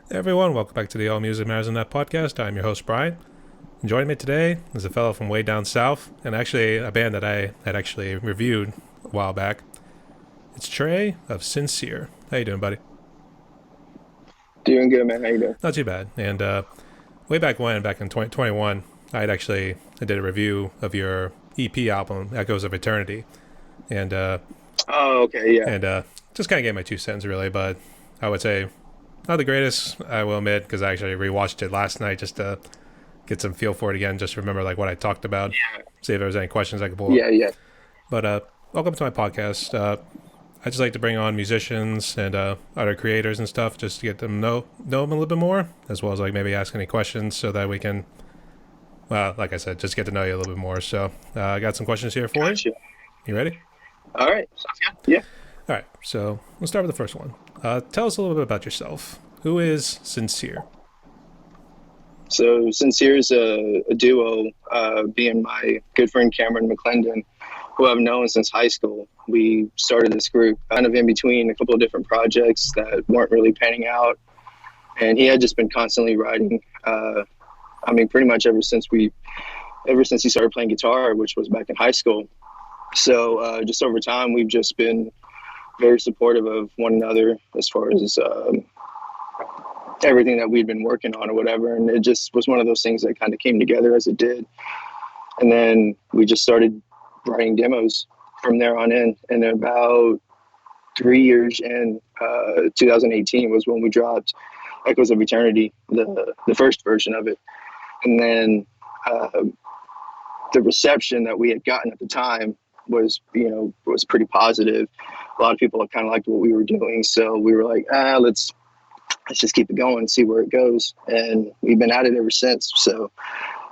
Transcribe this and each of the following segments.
Hey everyone, welcome back to the All Music Matters in That podcast. I'm your host, Brian. And joining me today is a fellow from way down south, and actually a band that I had actually reviewed a while back. It's Trey of Sin Seer. How you doing, buddy? Doing good, man. How you doing? Not too bad. And way back when, back in 2021, I did a review of your EP album, Echoes of Eternity. And Oh, okay, yeah. just kind of gave my 2 cents, really, but I would say not the greatest, I will admit, because I actually rewatched it last night just to get some feel for it again, just to remember like what I talked about, Yeah, see if there was any questions I could pull up. yeah. But welcome to my podcast. I just like to bring on musicians and other creators and stuff just to get them know them a little bit more, as well as like maybe ask any questions so that we can, well, like I said, just get to know you a little bit more. So I got some questions here for you. Gotcha. You ready? All right, sounds good. Yeah. All right. So we'll start with the first one. Tell us a little bit about yourself. Who is Sin Seer? So Sin Seer is a duo, being my good friend Cameron McClendon, who I've known since high school. We started this group kind of in between a couple of different projects that weren't really panning out, and he had just been constantly writing. Pretty much ever since he started playing guitar, which was back in high school. So just over time, we've just been very supportive of one another as far as everything that we'd been working on or whatever. And it just was one of those things that kind of came together as it did. And then we just started writing demos from there on in. And about 3 years in, 2018 was when we dropped Echoes of Eternity, the first version of it. And then the reception that we had gotten at the time was pretty positive. A lot of people kind of liked what we were doing, so we were like, let's just keep it going and see where it goes. And we've been at it ever since. So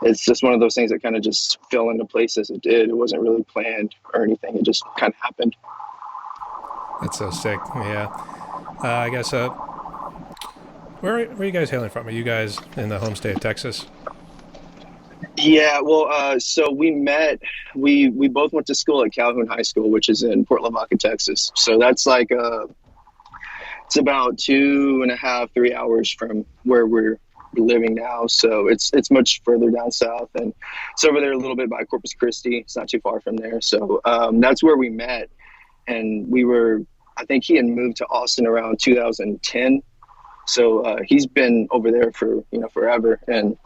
it's just one of those things that kind of just fell into place as it did. It wasn't really planned or anything. It just kind of happened. That's so sick. Yeah. I guess, where are you guys hailing from? Are you guys in the home state of Texas? Yeah, well, so we met. We both went to school at Calhoun High School, which is in Port Lavaca, Texas. So that's like it's about 2.5, 3 hours from where we're living now. So it's much further down south, and it's over there a little bit by Corpus Christi. It's not too far from there. So that's where we met, and I think he had moved to Austin around 2010. So he's been over there for forever, and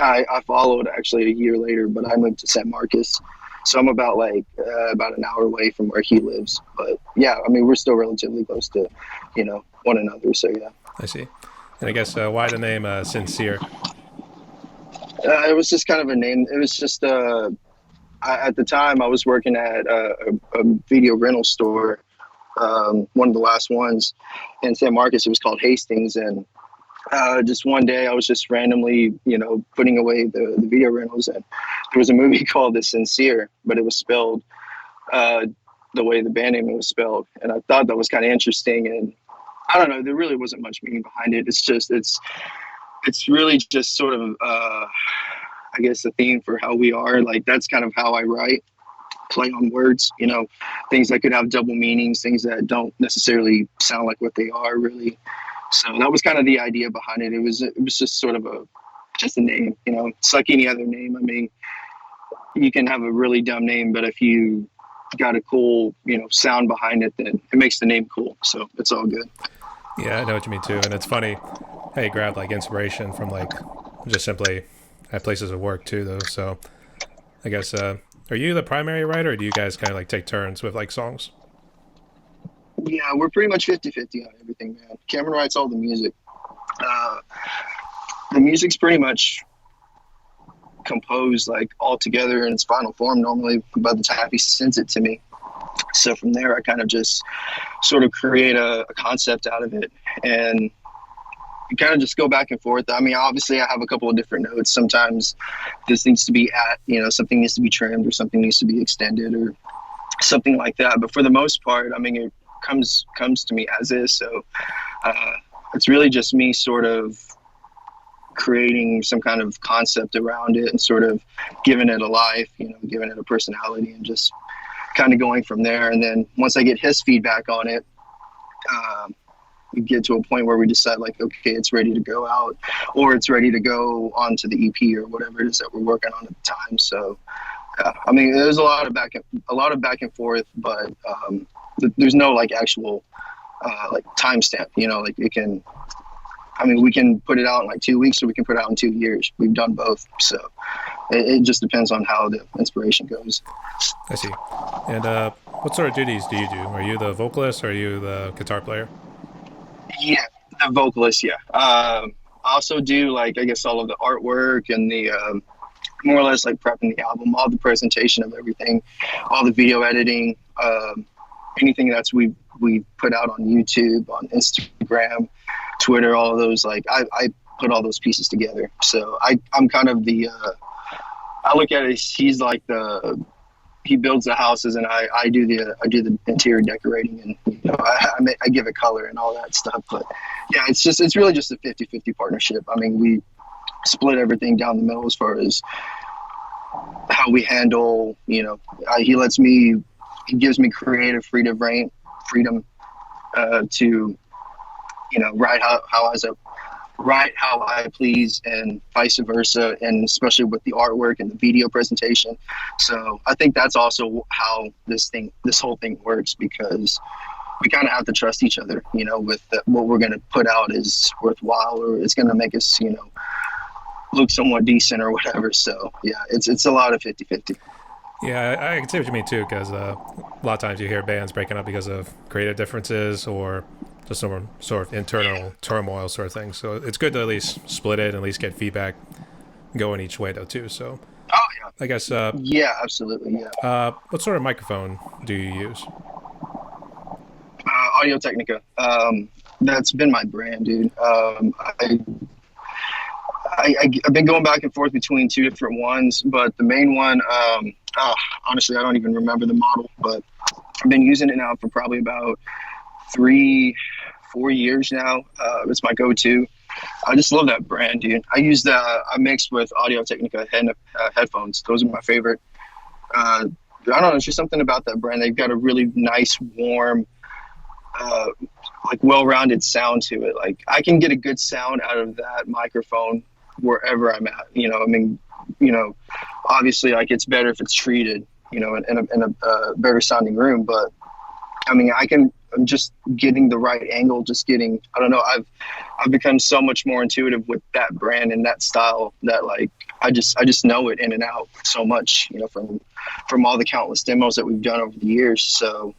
I followed actually a year later, but I moved to San Marcos. So I'm about an hour away from where he lives. But yeah, we're still relatively close to, one another. So yeah. I see. And I guess why the name Sin Seer? It was just kind of a name. It was just, at the time I was working at a video rental store, one of the last ones in San Marcos. It was called Hastings. And just one day I was just randomly, putting away the video rentals, and there was a movie called The Sin Seer, but it was spelled the way the band name was spelled. And I thought that was kind of interesting. And I don't know, there really wasn't much meaning behind it. It's really just sort of, I guess, a theme for how we are. Like, that's kind of how I write, play on words, things that could have double meanings, things that don't necessarily sound like what they are really. So that was kind of the idea behind it. It was just sort of just a name, it's like any other name. You can have a really dumb name, but if you got a cool, sound behind it, then it makes the name cool. So it's all good. Yeah, I know what you mean too. And it's funny how you grab like inspiration from like just simply at places of work too, though. So I guess, are you the primary writer, or do you guys kind of like take turns with like songs? Yeah, we're pretty much 50-50 on everything, man. Cameron writes all the music. The music's pretty much composed like all together in its final form normally by the time he sends it to me. So from there, I kind of just sort of create a concept out of it, and you kind of just go back and forth. Obviously I have a couple of different notes. Sometimes this needs to be something needs to be trimmed, or something needs to be extended, or something like that. But for the most part, it comes to me as is. So it's really just me sort of creating some kind of concept around it and sort of giving it a life, giving it a personality, and just kind of going from there. And then once I get his feedback on it, get to a point where we decide like, okay, it's ready to go out, or it's ready to go onto the EP or whatever it is that we're working on at the time. So yeah, I mean, there's a lot of back and forth, but there's no like actual like timestamp. You know, like it can. I mean, we can put it out in like 2 weeks, or we can put it out in 2 years. We've done both, so it just depends on how the inspiration goes. I see. And what sort of duties do you do? Are you the vocalist, or are you the guitar player? Yeah, the vocalist. Yeah. I also do like, I guess, all of the artwork and the more or less like prepping the album, all the presentation of everything, all the video editing, anything that's we put out on YouTube, on Instagram, Twitter, all of those. Like I put all those pieces together. So I'm kind of the I look at it as he's like he builds the houses, and I do the interior decorating, and you know, I give it color and all that stuff. But yeah, it's really just a 50-50 partnership. I mean, we split everything down the middle as far as how we handle, you know, he gives me creative freedom to, you know, write how I please, and vice versa, and especially with the artwork and the video presentation. So I think that's also how this whole thing works, because we kind of have to trust each other, you know, with what we're going to put out is worthwhile, or it's going to make us, you know, look somewhat decent or whatever. So yeah, it's a lot of 50-50. Yeah, I can see what you mean too, because a lot of times you hear bands breaking up because of creative differences or just some sort of internal turmoil sort of thing. So it's good to at least split it and at least get feedback going each way though too. So Oh yeah, I guess yeah, absolutely, yeah. what sort of microphone do you use? Audio Technica. That's been my brand, dude. I've been going back and forth between two different ones, but the main one, honestly, I don't even remember the model, but I've been using it now for probably about 3-4 years now. It's my go-to. I just love that brand, dude. I mixed with Audio Technica headphones. Those are my favorite. I don't know, it's just something about that brand. They've got a really nice, warm, like well-rounded sound to it. Like I can get a good sound out of that microphone wherever I'm at. You know, I mean, you know, obviously like it's better if it's treated, you know, in a better sounding room. But I mean, I'm just getting the right angle, I don't know, I've become so much more intuitive with that brand and that style that like I just know it in and out so much, you know, from all the countless demos that we've done over the years. So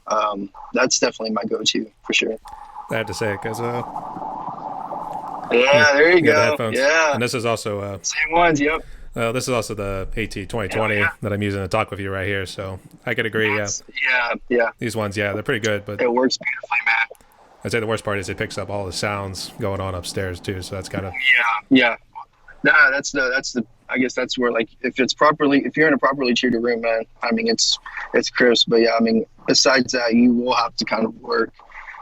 that's definitely my go-to for sure. I have to say it because yeah, there you got the go. headphones. Yeah, And this is also same ones. Yep. this is also the AT2020 that I'm using to talk with you right here. So I could agree. Yeah. These ones, yeah, they're pretty good. But It works beautifully, man. I'd say the worst part is it picks up all the sounds going on upstairs too. So that's kind of Yeah. Nah, that's the. I guess that's where, like, if you're in a properly treated room, man. I mean, it's crisp. But yeah, I mean, besides that, you will have to kind of work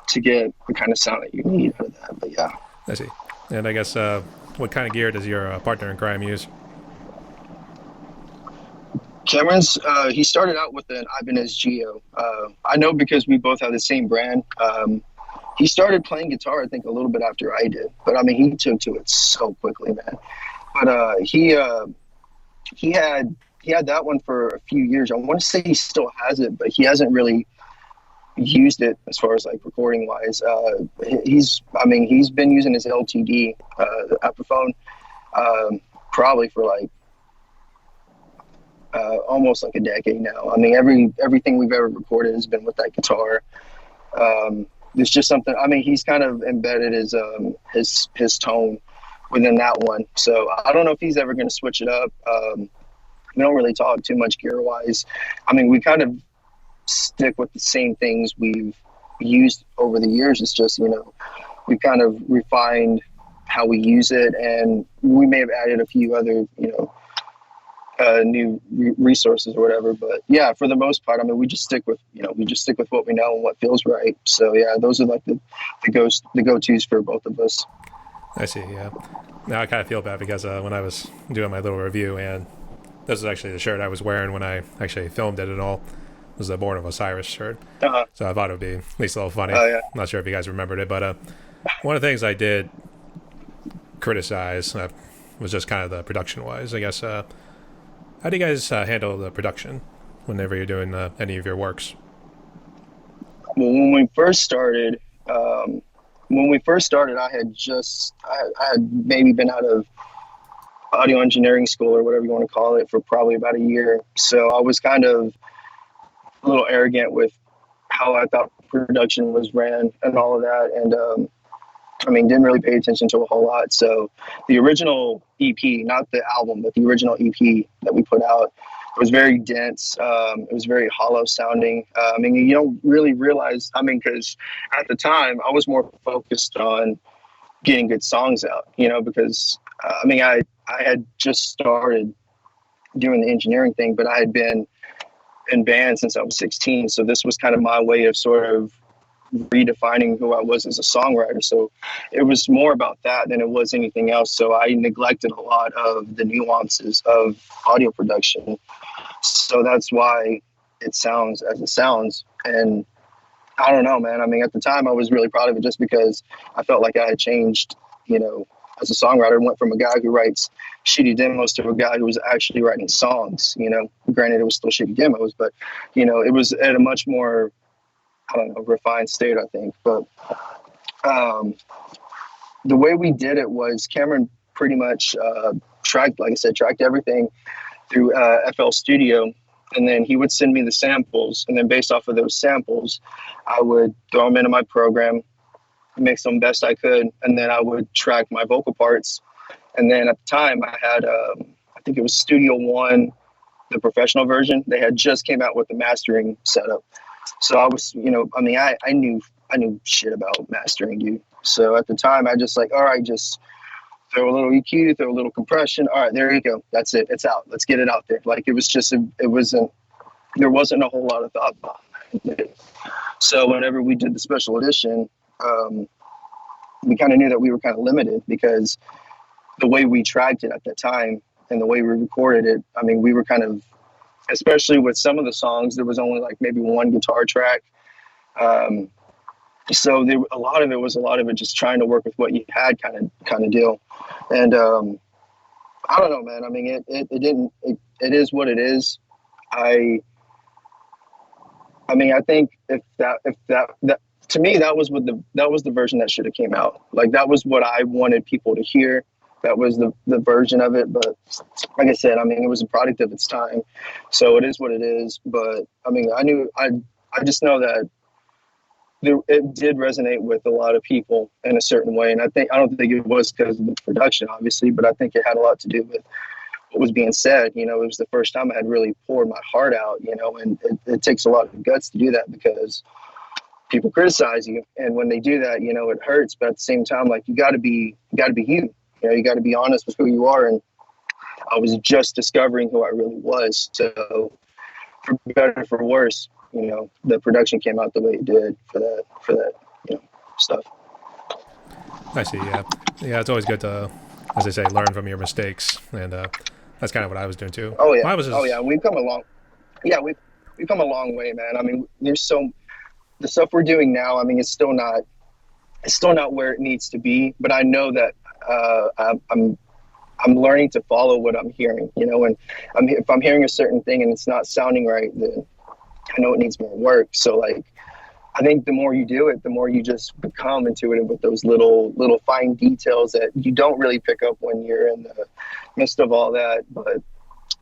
to get the kind of sound that you need out of that. But yeah. I see. And I guess what kind of gear does your partner in crime use? Cameron's, he started out with an Ibanez Geo. I know because we both have the same brand. He started playing guitar, I think, a little bit after I did. But I mean, he took to it so quickly, man. But he had that one for a few years. I want to say he still has it, but he hasn't really used it as far as like recording wise. He's been using his LTD, the Epiphone, probably for like almost like a decade now. I mean, everything we've ever recorded has been with that guitar. There's just something. I mean, he's kind of embedded his tone within that one. So I don't know if he's ever going to switch it up. We don't really talk too much gear wise. I mean, we kind of stick with the same things we've used over the years. It's just, you know, we kind of refined how we use it, and we may have added a few other, you know, new resources or whatever. But yeah, for the most part, I mean, we just stick with what we know and what feels right. So yeah, those are like the go-tos for both of us. I see. Yeah. Now I kind of feel bad because when I was doing my little review, and this is actually the shirt I was wearing when I actually filmed it and all. It was the Born of Osiris shirt. Uh-huh. So I thought it would be at least a little funny. Oh, yeah. I'm not sure if you guys remembered it, but One of the things I did criticize was just kind of the production wise. I guess. How do you guys handle the production whenever you're doing any of your works? Well, when we first started, I had maybe been out of audio engineering school or whatever you want to call it for probably about a year. So I was kind of a little arrogant with how I thought production was ran and all of that. And didn't really pay attention to a whole lot. So the original EP, not the album, but the original EP that we put out, it was very dense. It was very hollow sounding. You don't really realize, because at the time I was more focused on getting good songs out, because I had just started doing the engineering thing, but I had been in bands since I was 16. So this was kind of my way of sort of redefining who I was as a songwriter. So it was more about that than it was anything else. So I neglected a lot of the nuances of audio production. So that's why it sounds as it sounds. And I don't know, man. At the time I was really proud of it just because I felt like I had changed, as a songwriter. Went from a guy who writes shitty demos to a guy who was actually writing songs, Granted, it was still shitty demos, but, it was at a much more, refined state, I think. But the way we did it was Cameron pretty much tracked everything through FL Studio. And then he would send me the samples. And then based off of those samples, I would throw them into my program, mix them best I could. And then I would track my vocal parts. And then at the time I had, I think it was Studio One, the professional version. They had just came out with the mastering setup. So I was, I knew shit about mastering, dude. So at the time I just all right, just throw a little EQ, throw a little compression. All right, there you go. That's it. It's out. Let's get it out there. There wasn't a whole lot of thought behind it. So whenever we did the special edition, we kind of knew that we were kind of limited because the way we tracked it at that time and the way we recorded it, we were kind of, especially with some of the songs, there was only maybe one guitar track. So a lot of it just trying to work with what you had kind of deal. And I don't know, man. It is what it is. I think if that to me, that was the version that should have came out. That was what I wanted people to hear. That was the version of it. But like I said, it was a product of its time. So it is what it is. But I just know that it did resonate with a lot of people in a certain way. And I don't think it was because of the production, obviously, but I think it had a lot to do with what was being said. It was the first time I had really poured my heart out, and it takes a lot of guts to do that because people criticize you. And when they do that, it hurts. But at the same time, you gotta be you. You got to be honest with who you are. And I was just discovering who I really was. So for better or for worse, the production came out the way it did for that, stuff. I see. Yeah. Yeah. It's always good to, as they say, learn from your mistakes. And that's kind of what I was doing too. Oh yeah. We've come along. Yeah. We've come a long way, man. There's the stuff we're doing now. It's still not where it needs to be, but I know that, I'm learning to follow what I'm hearing, and if I'm hearing a certain thing and it's not sounding right, then I know it needs more work. So I think the more you do it, the more you just become intuitive with those little fine details that you don't really pick up when you're in the midst of all that. But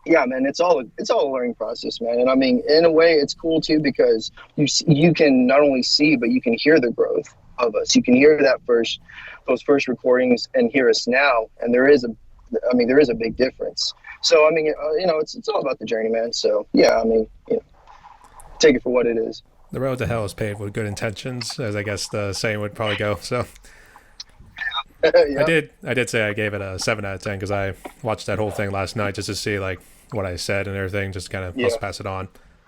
yeah, man, it's all a learning process, man. And in a way it's cool too, because you can not only see, but you can hear the growth of us. You can hear those first recordings and hear us now. And there is a big difference. So, it's all about the journey, man. So yeah, take it for what it is. The road to hell is paved with good intentions, as I guess the saying would probably go. So yeah. I did say I gave it a 7 out of 10 because I watched that whole thing last night just to see what I said and everything, just kind of let's pass it on.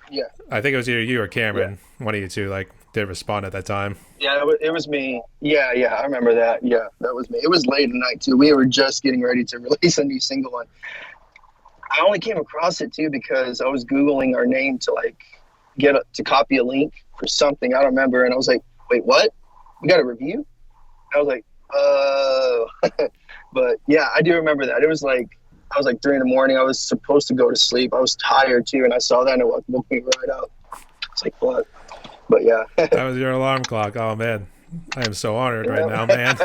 Yeah. I think it was either you or Cameron, one of you two, did respond at that time. Yeah, it was me. Yeah, I remember that. Yeah, that was me. It was late at night too. We were just getting ready to release a new single, and I only came across it too because I was Googling our name to to copy a link for something. I don't remember, and I was like, "Wait, what? We got a review?" I was like, oh, but yeah, I do remember that. It was like, I was like 3 in the morning. I was supposed to go to sleep. I was tired too. And I saw that and it woke me right up. It's like, what? But yeah. That was your alarm clock. Oh man, I am so honored right now, Yeah.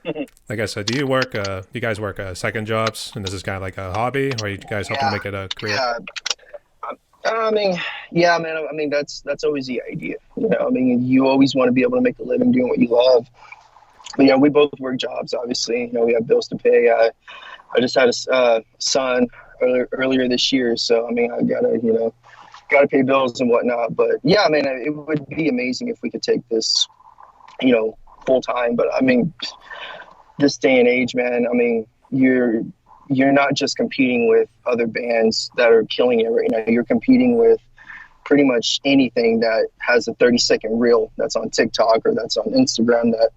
man. Like I said, do you work? Do you guys work second jobs, and this is kind of like a hobby, or are you guys hoping to Yeah. make it a career? Yeah. I mean, yeah, man. I mean, that's always the idea. You know, I mean, you always want to be able to make a living doing what you love. But yeah, we both work jobs. Obviously, you know, we have bills to pay. I just had a son earlier this year, so I mean, I gotta, you know, gotta pay bills and whatnot. But yeah, I mean, it would be amazing if we could take this, you know, full time. But I mean, this day and age, man, I mean, you're not just competing with other bands that are killing it right now. You're competing with pretty much anything that has a 30-second reel that's on TikTok or that's on Instagram that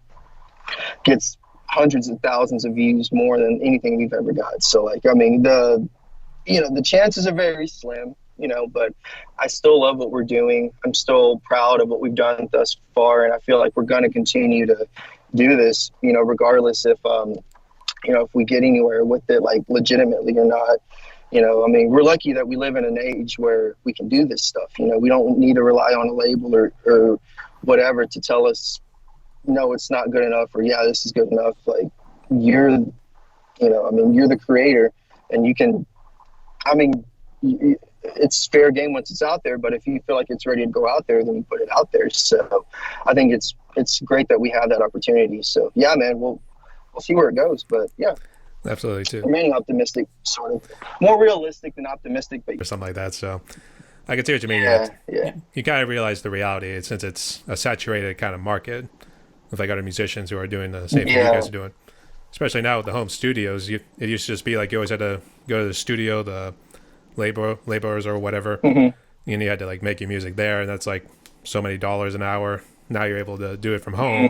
gets hundreds of thousands of views more than anything we've ever got. So like, I mean, the chances are very slim, you know, but I still love what we're doing. I'm still proud of what we've done thus far. And I feel like we're going to continue to do this, you know, regardless if, you know, if we get anywhere with it, like legitimately or not. You know, I mean, we're lucky that we live in an age where we can do this stuff. You know, we don't need to rely on a label or whatever to tell us, no, it's not good enough, or yeah, this is good enough. Like, you're, you know, I mean, you're the creator, and you can, I mean, it's fair game once it's out there, but if you feel like it's ready to go out there, then you put it out there. So I think it's great that we have that opportunity. So yeah, man, we'll see where it goes, but yeah. Absolutely too, Remaining optimistic, sort of more realistic than optimistic, but or something like that. So I can see what you mean. yeah, yeah, You kind of realize the reality since it's a saturated kind of market with like other musicians who are doing the same thing you guys are doing. Especially now with the home studios, it used to just be like you always had to go to the studio, the laborers or whatever, mm-hmm. and you had to like make your music there, and that's like so many dollars an hour. Now you're able to do it from home.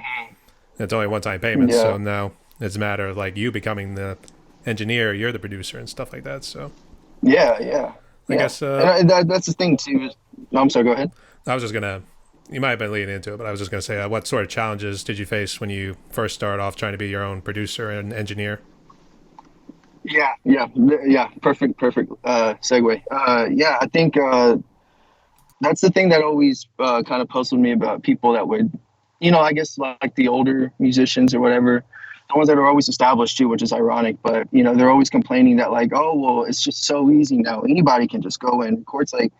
It's only one-time payments, Yeah. so now it's a matter of like you becoming the engineer, you're the producer and stuff like that. So Yeah. I guess And that's the thing too. No, I'm sorry. Go ahead. I was just gonna. You might have been leading into it, but I was just gonna say, what sort of challenges did you face when you first started off trying to be your own producer and engineer? Yeah. Perfect segue. Yeah, I think that's the thing that always kind of puzzled me about people that would, you know, I guess like the older musicians or whatever, the ones that are always established too, which is ironic, but you know, they're always complaining that like, oh, well, it's just so easy now. Anybody can just go and record. It's like,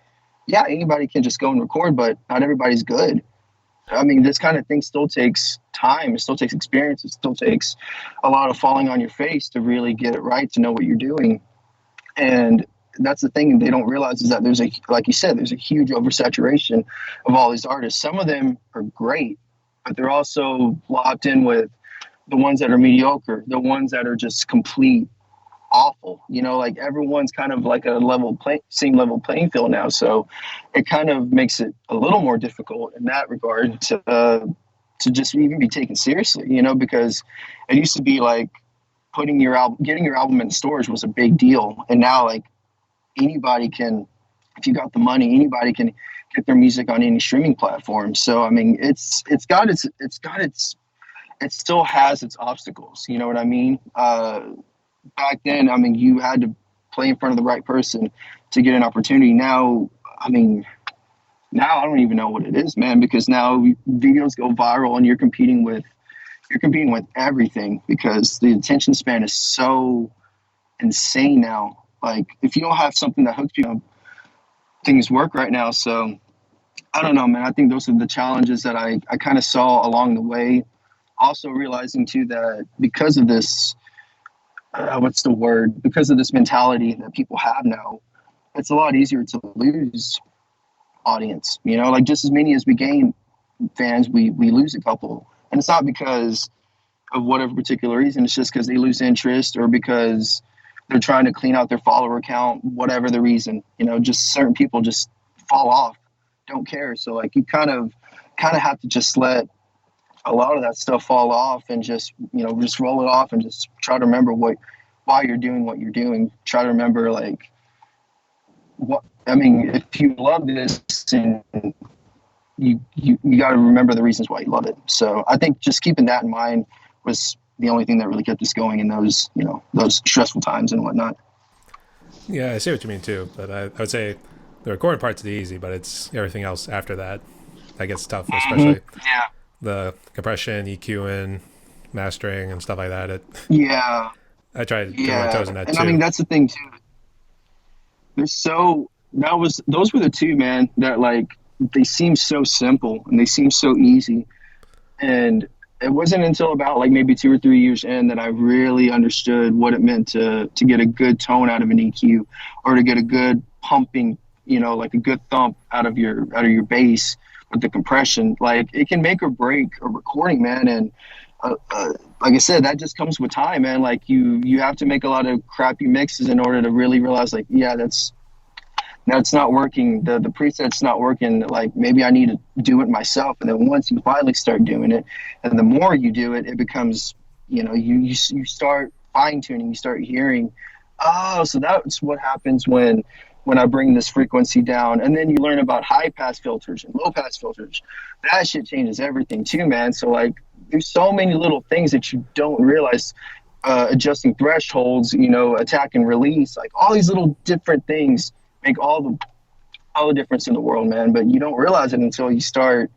yeah, anybody can just go and record, but not everybody's good. I mean, this kind of thing still takes time. It still takes experience. It still takes a lot of falling on your face to really get it right, to know what you're doing. And that's the thing they don't realize is that there's like you said, there's a huge oversaturation of all these artists. Some of them are great, but they're also locked in with the ones that are mediocre, the ones that are just complete awful. You know, like everyone's kind of like a same level playing field now. So it kind of makes it a little more difficult in that regard to just even be taken seriously. You know, because it used to be like getting your album in stores was a big deal, and now like anybody can, if you got the money, anybody can get their music on any streaming platform. So I mean, it still has its obstacles. You know what I mean? Back then, I mean, you had to play in front of the right person to get an opportunity. Now, I mean, now I don't even know what it is, man, because now videos go viral and you're competing with everything because the attention span is so insane now. Like, if you don't have something that hooks you, things work right now. So I don't know, man. I think those are the challenges that I kind of saw along the way. Also realizing too that because of this, because of this mentality that people have now, it's a lot easier to lose audience. You know, like just as many as we gain fans, we lose a couple. And it's not because of whatever particular reason. It's just because they lose interest or because they're trying to clean out their follower count, whatever the reason. You know, just certain people just fall off, don't care. So like you kind of have to just let a lot of that stuff fall off and just roll it off and just try to remember why you're doing what you're doing. Try to remember like if you love this and you got to remember the reasons why you love it. So I think just keeping that in mind was the only thing that really kept us going in those, those stressful times and whatnot. Yeah, I see what you mean too. But I would say the recording part's the easy, but it's everything else after that that gets tough, especially Yeah. the compression, EQing, mastering, and stuff like that. Yeah. I try to dip my Yeah. toes in that And I too. mean, that's the thing too. Those were the two, man, that like, they seem so simple and they seem so easy. And it wasn't until about like maybe 2 or 3 years in that I really understood what it meant to get a good tone out of an EQ, or to get a good pumping, like a good thump out of your bass with the compression. Like, it can make or break a recording, man. And like I said, that just comes with time, man. Like, you have to make a lot of crappy mixes in order to really realize, like, yeah, that's not working. The preset's not working. Like, maybe I need to do it myself. And then once you finally start doing it, and the more you do it, it becomes, you start fine tuning. You start hearing, oh, so that's what happens when I bring this frequency down. And then you learn about high pass filters and low pass filters. That shit changes everything too, man. So like, there's so many little things that you don't realize. Adjusting thresholds, attack and release, like all these little different things make all the difference in the world, man. But you don't realize it until you start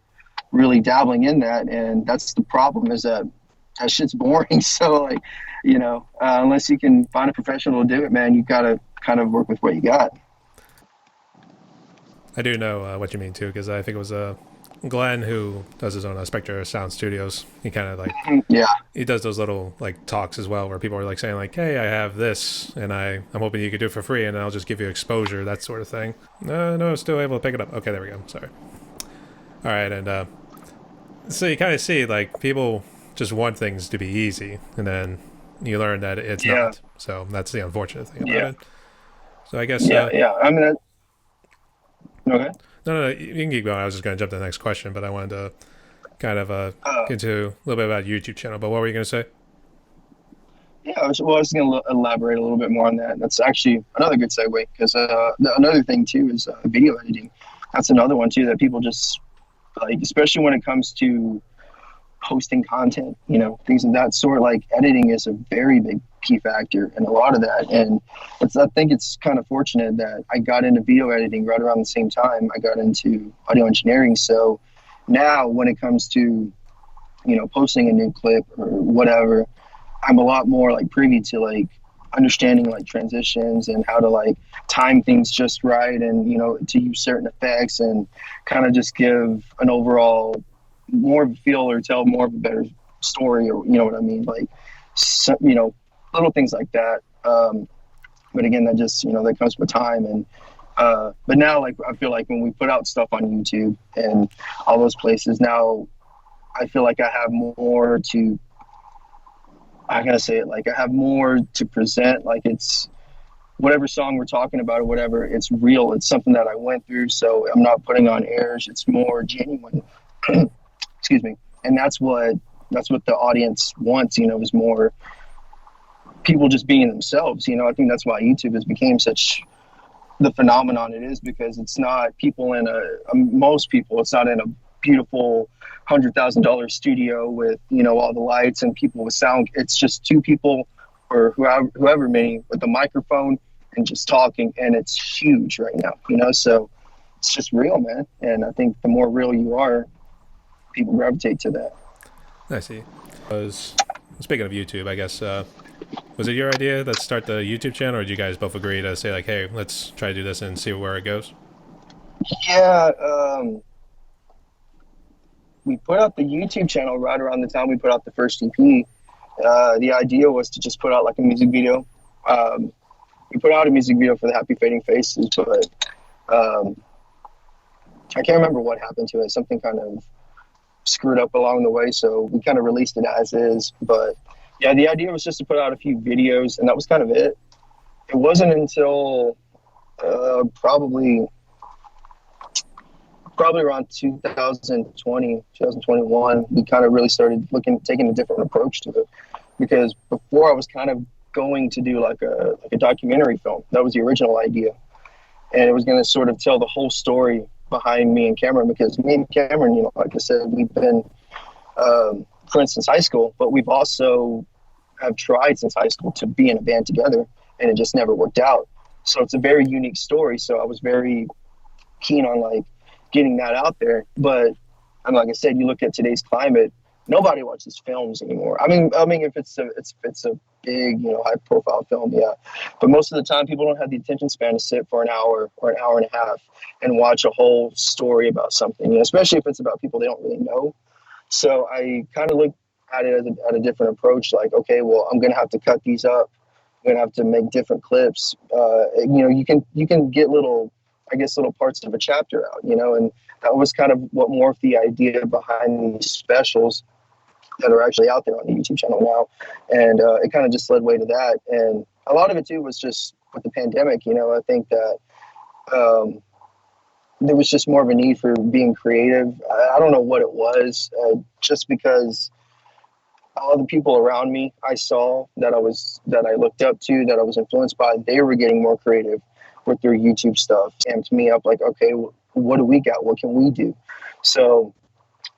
really dabbling in that. And that's the problem, is that shit's boring. So like, unless you can find a professional to do it, man, you got to kind of work with what you got. I do know what you mean too, because I think it was Glenn who does his own Spectre Sound Studios. He kind of like Yeah. he does those little like talks as well, where people are like saying like, "Hey, I have this, and I'm hoping you could do it for free, and I'll just give you exposure, that sort of thing." No, still able to pick it up. Okay, there we go. Sorry. All right, and so you kind of see like people just want things to be easy, and then you learn that it's Yeah. not. So that's the unfortunate thing about Yeah. it. So I guess Yeah. I mean, okay. no, you can keep going. I was just going to jump to the next question, but I wanted to kind of get into a little bit about YouTube channel. But what were you going to say? Yeah, I was going to elaborate a little bit more on that. That's actually another good segue, because another thing too is video editing. That's another one too that people just like, especially when it comes to posting content, things of that sort. Like, editing is a very big key factor in a lot of that. And I think it's kind of fortunate that I got into video editing right around the same time I got into audio engineering. So now when it comes to, posting a new clip or whatever, I'm a lot more like privy to like understanding like transitions and how to like time things just right, and to use certain effects and kind of just give an overall more of a feel, or tell more of a better story, or you know what I mean, like little things like that. But again, that just that comes with time. And but now, like, I feel like when we put out stuff on YouTube and all those places, now I feel like I have more to, I gotta say it, like, I have more to present. Like, it's whatever song we're talking about or whatever, it's real. It's something that I went through, so I'm not putting on airs. It's more genuine. Excuse me. And that's what the audience wants, is more people just being themselves. I think that's why YouTube has become such the phenomenon it is, because it's not people in most people, it's not in a beautiful $100,000 studio with, all the lights and people with sound. It's just two people, or whoever many, with a microphone and just talking. And it's huge right now, so it's just real, man. And I think the more real you are, people gravitate to that. I see. Speaking of YouTube, I guess, was it your idea to start the YouTube channel, or did you guys both agree to say like, hey, let's try to do this and see where it goes? Yeah, we put out the YouTube channel right around the time we put out the first EP. The idea was to just put out like a music video. We put out a music video for the Happy Fading Faces, but I can't remember what happened to it. Something kind of screwed up along the way, so we kind of released it as is. But yeah, the idea was just to put out a few videos, and that was kind of it. It wasn't until probably around 2020, 2021, we kind of really started taking a different approach to it. Because before, I was kind of going to do like a documentary film. That was the original idea. And it was going to sort of tell the whole story behind me and Cameron, because me and Cameron, like I said, we've been friends since high school, but we've also have tried since high school to be in a band together, and it just never worked out. So it's a very unique story. So I was very keen on like getting that out there. But like I said, you look at today's climate, nobody watches films anymore. I mean, if it's a big, high profile film, yeah. But most of the time, people don't have the attention span to sit for an hour or an hour and a half and watch a whole story about something, especially if it's about people they don't really know. So I kind of look at it at a different approach. Like, okay, well, I'm going to have to cut these up. I'm going to have to make different clips. You can get little parts of a chapter out, and that was kind of what morphed the idea behind these specials that are actually out there on the YouTube channel now. And it kind of just led way to that. And a lot of it too was just with the pandemic, I think that there was just more of a need for being creative. I don't know what it was, just because all the people around me I saw that I looked up to, that I was influenced by, they were getting more creative with their YouTube stuff, amped me up like, okay, what do we got? What can we do? So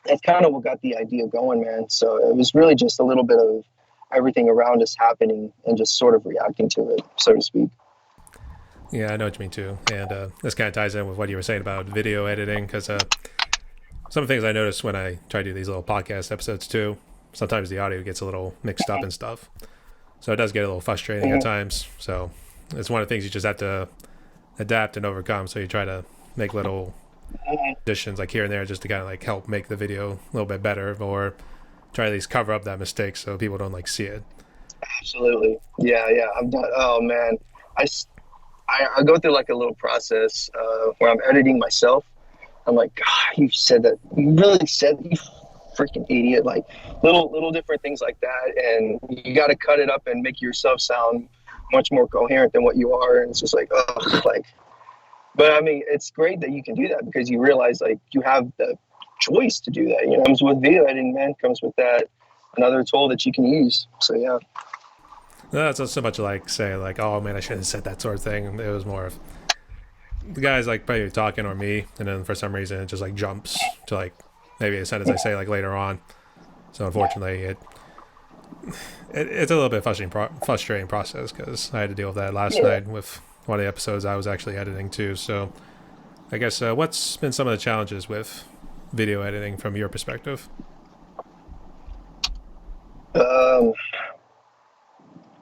that's kind of what got the idea going, man. So it was really just a little bit of everything around us happening and just sort of reacting to it, so to speak. Yeah, I know what you mean too. And this kind of ties in with what you were saying about video editing, because some of the things I noticed when I try to do these little podcast episodes too, sometimes the audio gets a little mixed up and stuff. So it does get a little frustrating at times. So it's one of the things you just have to adapt and overcome. So you try to make little additions like here and there just to kind of like help make the video a little bit better, or try to at least cover up that mistake so people don't like see it. Absolutely. Yeah. I'm done. Oh man. I go through like a little process where I'm editing myself. I'm like, God, you said that. You really said that, you freaking idiot. Like little different things like that. And you got to cut it up and make yourself sound much more coherent than what you are. And it's just like, oh, like, but I mean, it's great that you can do that because you realize like you have the choice to do that. It comes with video editing, man. Comes with that another tool that you can use. So yeah. That's not so much like say like, oh man, I shouldn't have said that sort of thing. It was more of the guy's like probably talking or me, and then for some reason it just like jumps to like maybe a sentence I say like later on. So unfortunately, it's a little bit frustrating process because I had to deal with that last night with one of the episodes I was actually editing too. So I guess what's been some of the challenges with video editing from your perspective?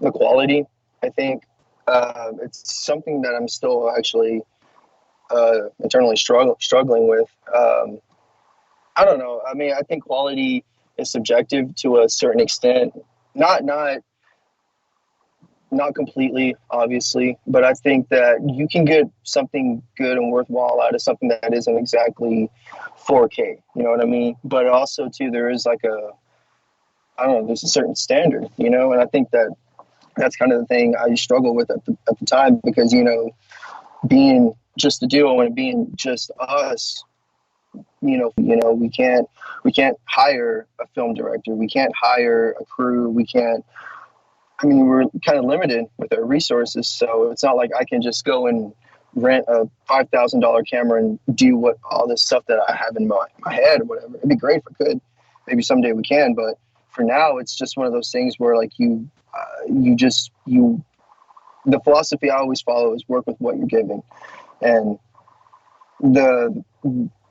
The quality, I think. It's something that I'm still actually internally struggling with. I don't know. I mean, I think quality is subjective to a certain extent. Not completely, obviously, but I think that you can get something good and worthwhile out of something that isn't exactly 4K. You know what I mean? But also, too, there is like there's a certain standard, and I think that's kind of the thing I struggle with at the time because, being just a duo and being just us, we can't hire a film director. We can't hire a crew. We're kind of limited with our resources. So it's not like I can just go and rent a $5,000 camera and do all this stuff that I have in my head or whatever. It'd be great if I could. Maybe someday we can, but for now, it's just one of those things where like the philosophy I always follow is work with what you're given. And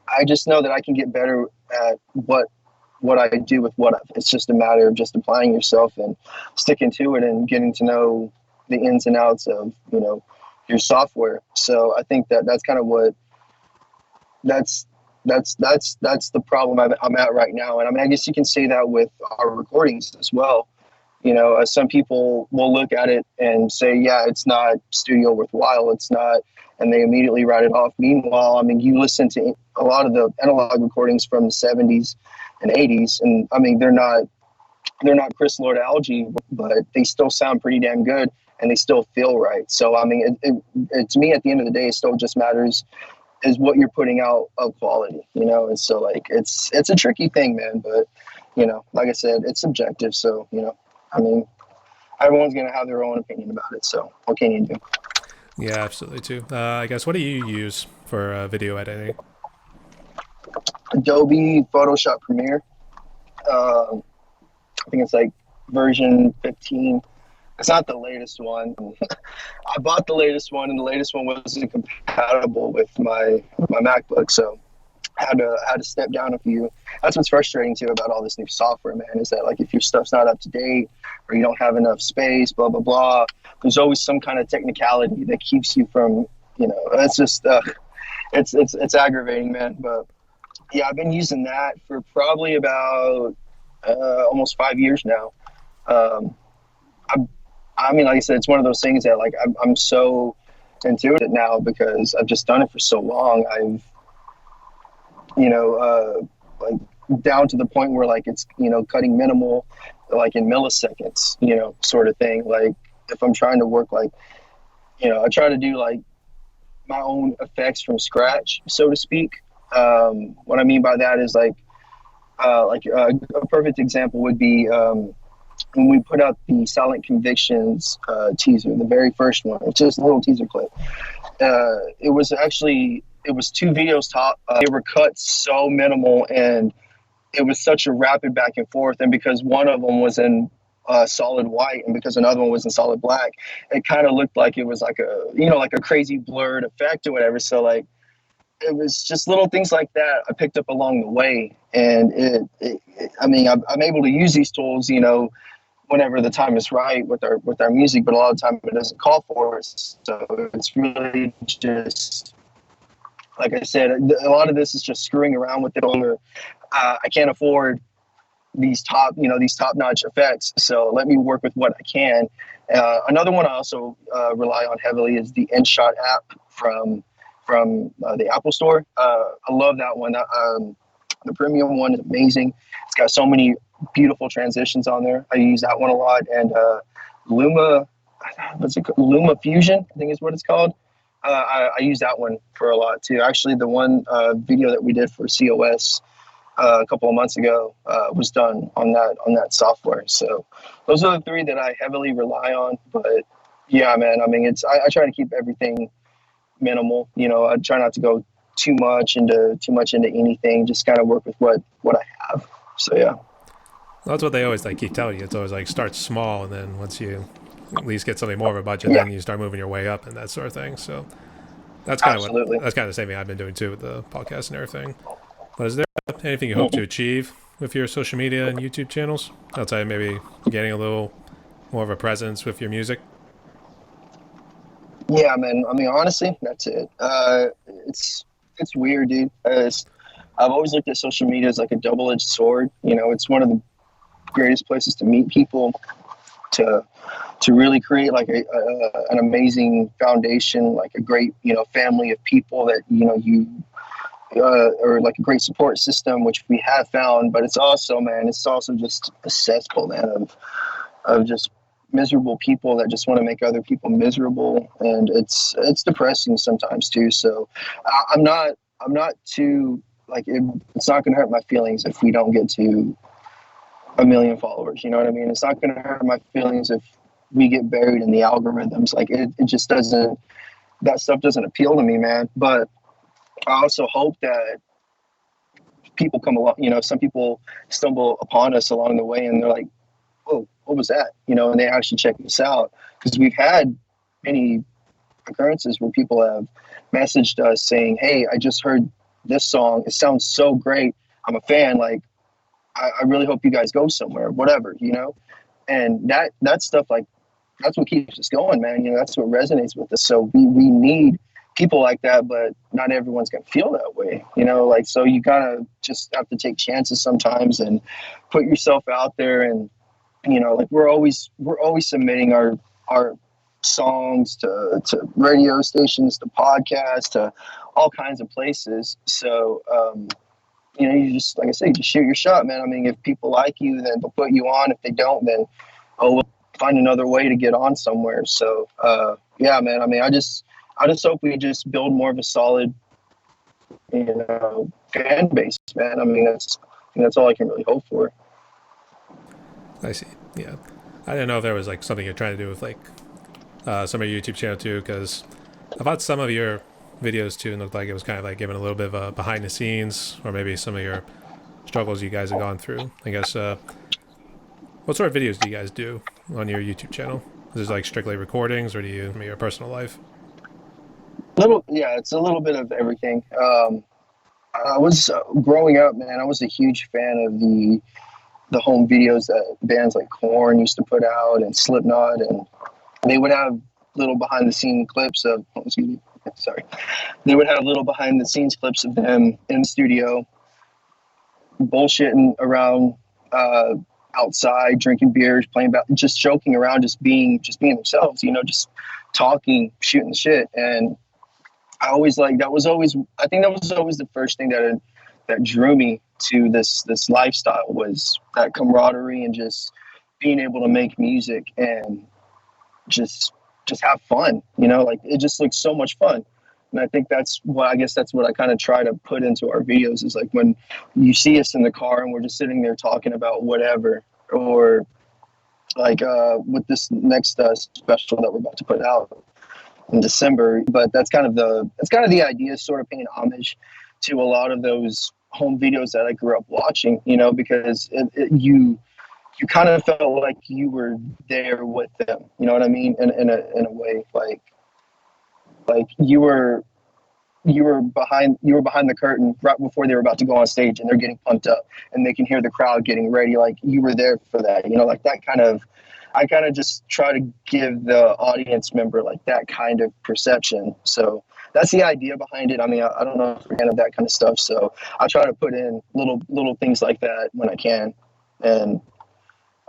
I just know that I can get better at what I do with it's just a matter of just applying yourself and sticking to it and getting to know the ins and outs of, your software. So I think that's kind of what that's the problem I'm at right now. And I mean, I guess you can say that with our recordings as well. Some people will look at it and say, yeah, it's not studio worthwhile. It's not. And they immediately write it off. Meanwhile, I mean, you listen to a lot of the analog recordings from the 70s and 80s. And I mean, they're not Chris Lord algae, but they still sound pretty damn good and they still feel right. So, I mean, it to me, at the end of the day, it still just matters is what you're putting out of quality, And so like, it's a tricky thing, man. But, like I said, it's subjective. So, I mean, everyone's going to have their own opinion about it. So what can you do? Yeah, absolutely too. I guess, what do you use for video editing? Adobe Photoshop Premiere. I think it's like version 15. It's not the latest one. I bought the latest one, and the latest one wasn't compatible with my MacBook, so I had to step down a few. That's what's frustrating too about all this new software, man. Is that like if your stuff's not up to date or you don't have enough space, blah blah blah. There's always some kind of technicality that keeps you from, It's just it's aggravating, man. But yeah, I've been using that for probably about almost 5 years now. Um, I mean, like I said, it's one of those things that like I'm so into it now because I've just done it for so long. I've, like down to the point where like it's, cutting minimal, like in milliseconds, sort of thing. Like if I'm trying to work, like, I try to do like my own effects from scratch, so to speak. What I mean by that is a perfect example would be, when we put out the Silent Convictions teaser, the very first one, it's just a little teaser clip. It was two videos top. They were cut so minimal, and it was such a rapid back and forth. And because one of them was in solid white, and because another one was in solid black, it kind of looked like it was like like a crazy blurred effect or whatever. So like, it was just little things like that I picked up along the way, and I mean, I'm able to use these tools, whenever the time is right with our music, but a lot of time it doesn't call for it. So it's really just, like I said, a lot of this is just screwing around with it. Or I can't afford these top-notch effects, so let me work with what I can. Another one I also rely on heavily is the InShot app from the Apple Store. I love that one. The premium one is amazing. It's got so many beautiful transitions on there. I use that one a lot. And Luma Fusion, I think is what it's called. I use that one for a lot too. Actually, the one video that we did for COS a couple of months ago was done on that software. So those are the three that I heavily rely on. But yeah, man, I mean, I try to keep everything minimal. I try not to go too much into anything. Just kind of work with what I have. So yeah. Well, that's what they always like keep telling you. It's always like start small, and then once you at least get something more of a budget, then you start moving your way up and that sort of thing. So that's kind of the same thing I've been doing too with the podcast and everything. But is there anything you hope to achieve with your social media and YouTube channels outside maybe getting a little more of a presence with your music? Yeah, man. I mean, honestly, that's it. It's weird, dude. I've always looked at social media as like a double-edged sword. It's one of the greatest places to meet people, to really create like an amazing foundation, like a great family of people that or like a great support system, which we have found. But it's also just a cesspool, man, of just miserable people that just want to make other people miserable, and it's depressing sometimes too. So I'm not too like it's not going to hurt my feelings if we don't get to 1 million followers. You know what I mean? It's not going to hurt my feelings if we get buried in the algorithms. Like it just doesn't. That stuff doesn't appeal to me, man. But I also hope that people come along. Some people stumble upon us along the way, and they're like, "Oh, what was that?" And they actually check this out, because we've had many occurrences where people have messaged us saying, "Hey, I just heard this song. It sounds so great. I'm a fan. Like, I really hope you guys go somewhere, whatever, and that stuff, like, that's what keeps us going, man. That's what resonates with us. So we need people like that, but not everyone's going to feel that way, like, so you gotta just have to take chances sometimes and put yourself out there. And, like we're always submitting our songs to radio stations, to podcasts, to all kinds of places. So, you just, like I say, just shoot your shot, man. I mean, if people like you, then they'll put you on. If they don't, then we'll find another way to get on somewhere. So, yeah, man. I mean, I just hope we just build more of a solid, fan base, man. I mean, that's all I can really hope for. I see. Yeah, I didn't know if there was like something you're trying to do with like some of your YouTube channel too, because I've had some of your videos too, and looked like it was kind of like giving a little bit of a behind the scenes, or maybe some of your struggles you guys have gone through. I guess what sort of videos do you guys do on your YouTube channel? Is it like strictly recordings, or do you your personal life? Little, yeah, it's a little bit of everything. I was growing up, man. I was a huge fan of the home videos that bands like Korn used to put out and Slipknot, and they would have little behind the scene clips of. Oh, excuse me, sorry. They would have little behind the scenes clips of them in the studio, bullshitting around outside, drinking beers, playing just joking around, just being themselves. Just talking, shooting the shit, and I always like that was always I think that was always the first thing that drew me to this lifestyle was that camaraderie and just being able to make music and just have fun, like it just looks so much fun. And I think that's what I kind of try to put into our videos is like when you see us in the car and we're just sitting there talking about whatever, or like with this next special that we're about to put out in December. But that's kind of the idea, sort of paying homage to a lot of those home videos that I grew up watching, because you kind of felt like you were there with them, you know what I mean? In a way, like you were behind the curtain right before they were about to go on stage and they're getting pumped up and they can hear the crowd getting ready. Like you were there for that, like that kind of, I kind of just try to give the audience member like that kind of perception. So that's the idea behind it. I mean, I don't know if we're fan of that kind of stuff. So I try to put in little things like that when I can. And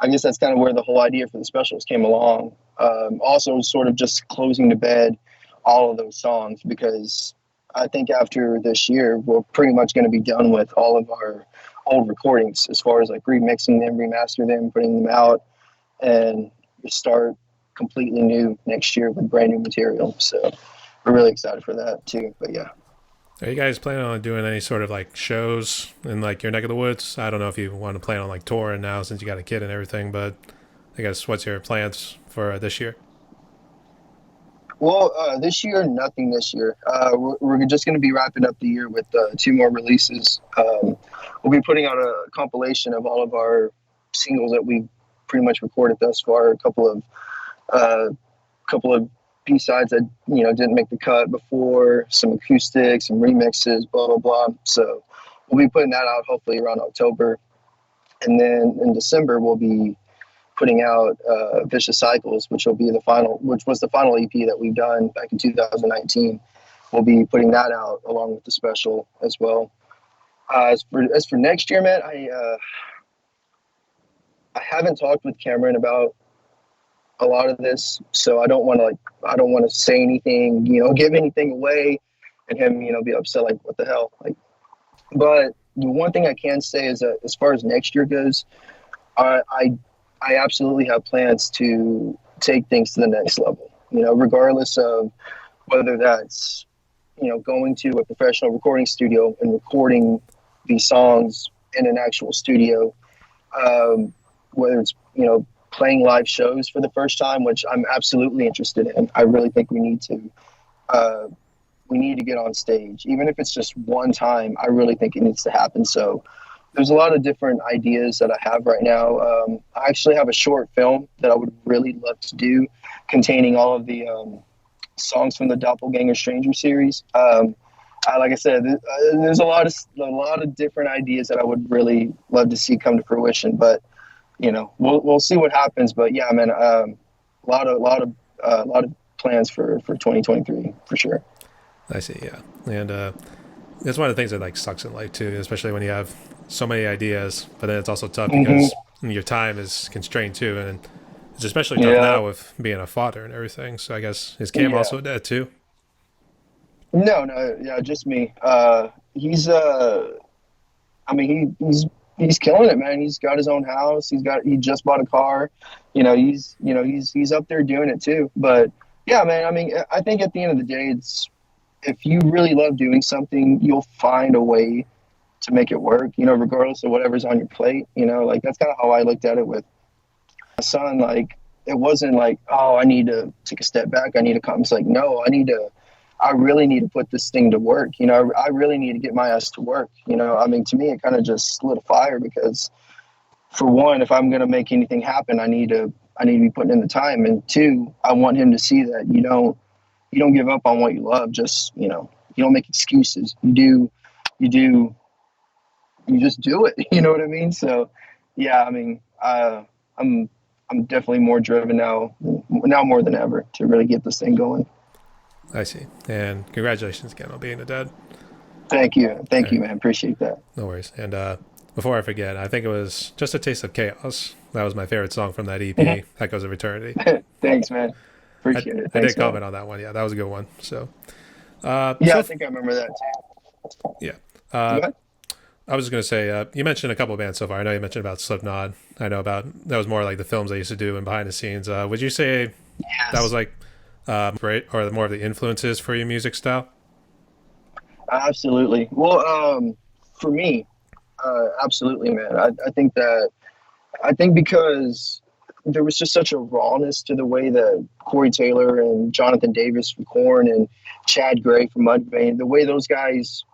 I guess that's kind of where the whole idea for the specials came along. Also sort of just closing to bed all of those songs, because I think after this year, we're pretty much going to be done with all of our old recordings as far as like remixing them, remaster them, putting them out, and start completely new next year with brand new material. So we're really excited for that too. But yeah. Are you guys planning on doing any sort of like shows in like your neck of the woods? I don't know if you want to plan on like touring now since you got a kid and everything, but I guess what's your plans for this year? Well, this year, nothing this year. We're just going to be wrapping up the year with 2 more releases. We'll be putting out a compilation of all of our singles that we've pretty much recorded thus far. A couple of B-sides that didn't make the cut before, some acoustics, some remixes, blah blah blah. So we'll be putting that out hopefully around October, and then in December we'll be putting out Vicious Cycles, which was the final EP that we've done back in 2019. We'll be putting that out along with the special as well. As for next year, man, I haven't talked with Cameron about a lot of this, so I don't want to say anything, give anything away, and him, be upset like what the hell, like. But the one thing I can say is that as far as next year goes, I absolutely have plans to take things to the next level, regardless of whether that's, going to a professional recording studio and recording these songs in an actual studio, whether it's, playing live shows for the first time, which I'm absolutely interested in. I really think we need to get on stage, even if it's just one time. I really think it needs to happen. So there's a lot of different ideas that I have right now. I actually have a short film that I would really love to do, containing all of the songs from the Doppelganger Stranger series. Like I said, there's a lot of different ideas that I would really love to see come to fruition. But we'll see what happens. But yeah, man, a lot of plans for 2023 for sure. I see, yeah, and that's one of the things that like sucks in life too, especially when you have so many ideas, but then it's also tough because your time is constrained too, and it's especially tough now with being a father and everything. So I guess is Cam also a dad too? No, yeah, just me. He's he's killing it, man. He's got his own house. He just bought a car. He's up there doing it too. But yeah, man, I mean, I think at the end of the day, it's, if you really love doing something, you'll find a way to make it work, regardless of whatever's on your plate, like that's kind of how I looked at it with my son. Like, it wasn't like, oh, I need to take a step back, I need to come. It's like, no, I I really need to put this thing to work. I really need to get my ass to work. I mean, to me, it kind of just lit a fire because, for one, if I'm going to make anything happen, I need to be putting in the time. And two, I want him to see that you don't give up on what you love. Just, you don't make excuses. You just do it. You know what I mean? So, yeah, I mean, I'm definitely more driven now more than ever to really get this thing going. I see. And congratulations again on being a dad. Thank you, man. Appreciate that. No worries. And before I forget, I think it was Just a Taste of Chaos. That was my favorite song from that EP, Echoes of Eternity. Thanks, man. Appreciate it. I Thanks, did comment on that one. Yeah, that was a good one. So, I think I remember that too. Yeah. Go ahead. I was just going to say, you mentioned a couple of bands so far. I know you mentioned about Slipknot. I know that was more like the films I used to do and behind the scenes. Would you say Yes. that was like great or more of the influences for your music style? Absolutely. Well, for me, absolutely, man. I think because there was just such a rawness to the way that Corey Taylor and Jonathan Davis from Korn and Chad Gray from Mudvayne, the way those guys,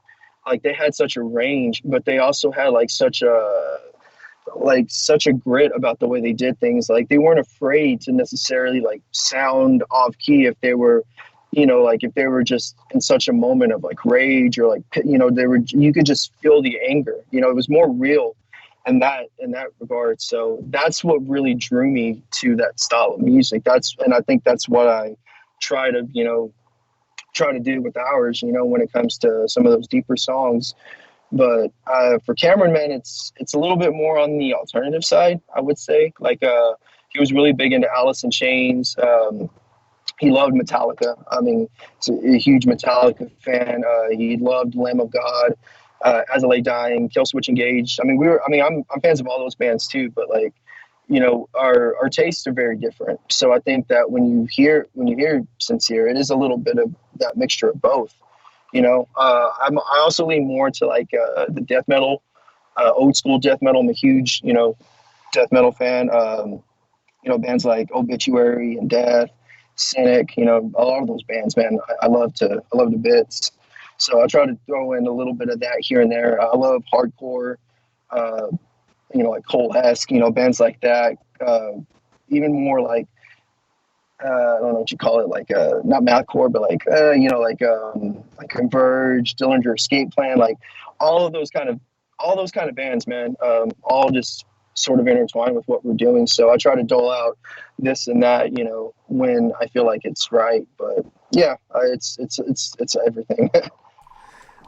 like, they had such a range, but they also had such a grit about the way they did things. Like, they weren't afraid to necessarily like sound off key if they were, like if they were just in such a moment of like rage or like, you could just feel the anger. It was more real in that regard. So that's what really drew me to that style of music. And I think that's what I try to do with ours, when it comes to some of those deeper songs. But for Cameron, man, it's a little bit more on the alternative side, I would say. Like, he was really big into Alice in Chains. He loved Metallica. I mean, he's a huge Metallica fan. He loved Lamb of God, As I Lay Dying, Killswitch Engage. I mean, I'm fans of all those bands too. But like, our tastes are very different. So I think that when you hear Sin Seer, it is a little bit of that mixture of both. I also lean more to like the death metal, old school death metal. I'm a huge, death metal fan. Bands like Obituary and Death, Cynic, a lot of those bands, man, I love to bits. So I try to throw in a little bit of that here and there. I love hardcore, like Cole-esque, bands like that. Even more like, I don't know what you call it, like not mathcore, but like like Converge, Dillinger Escape Plan, like all those kind of bands, man. All just sort of intertwined with what we're doing. So I try to dole out this and that, when I feel like it's right. But yeah, it's everything.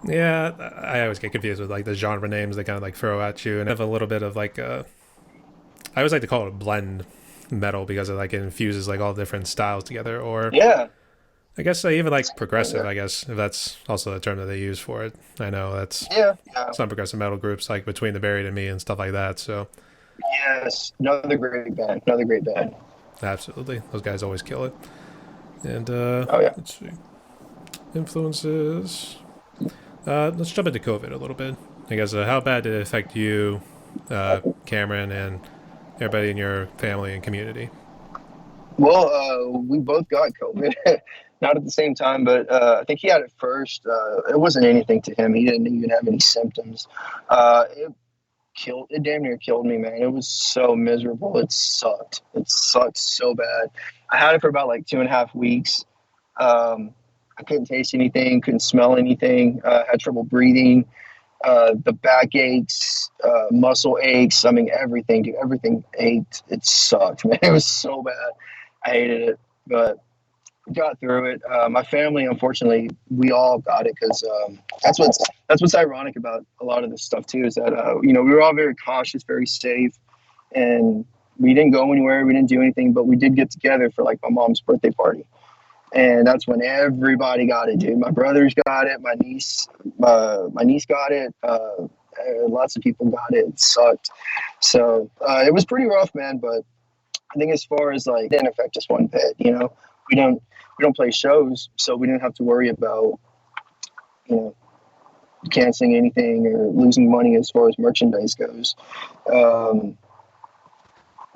Yeah, I always get confused with like the genre names they kind of like throw at you, and have a little bit of like I always like to call it a blend metal because it like it infuses like all different styles together. Or Yeah. I guess I even like progressive, I guess, if that's also the term that they use for it. I know that's Yeah. some progressive metal groups like Between the Buried and Me and stuff like that. So Yes. Another great band. absolutely, those guys always kill it. And Oh yeah. let's see, influences. Let's jump into COVID a little bit. I guess how bad did it affect you, Cameron, and everybody in your family and community? Well, we both got COVID, not at the same time, but I think he had it first. It wasn't anything to him. He didn't even have any symptoms. It damn near killed me, man. It was so miserable. It sucked. It sucked so bad. I had it for about like 2.5 weeks. I couldn't taste anything, couldn't smell anything. Had trouble breathing. The back aches, muscle aches. I mean, everything, dude, everything ached. It sucked, man. It was so bad. I hated it, but got through it. My family, unfortunately, we all got it because that's what's ironic about a lot of this stuff too, is that we were all very cautious, very safe, and we didn't go anywhere. We didn't do anything, but we did get together for like my mom's birthday party. And that's when everybody got it, dude. My brothers got it. My niece got it. Lots of people got it. It sucked. So it was pretty rough, man. But I think as far as like, it didn't affect us one bit. We don't play shows, so we didn't have to worry about canceling anything or losing money as far as merchandise goes.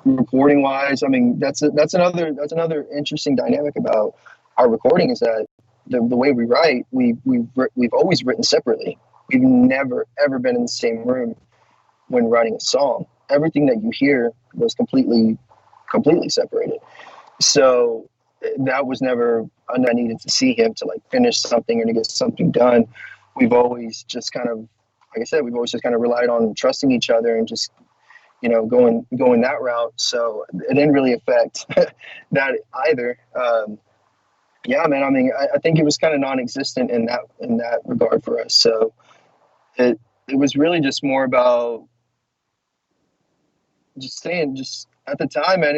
Recording wise, I mean, that's another interesting dynamic about our recording, is that the way we write, we've always written separately. We've never ever been in the same room when writing a song. Everything that you hear was completely separated. So that was never I needed to see him to like finish something or to get something done. We've always just kind of, like I said, we've always just kind of relied on trusting each other and just going that route. So it didn't really affect that either. Yeah, man. I mean, I think it was kind of non-existent in that regard for us. So it was really just more about just saying, just at the time, man.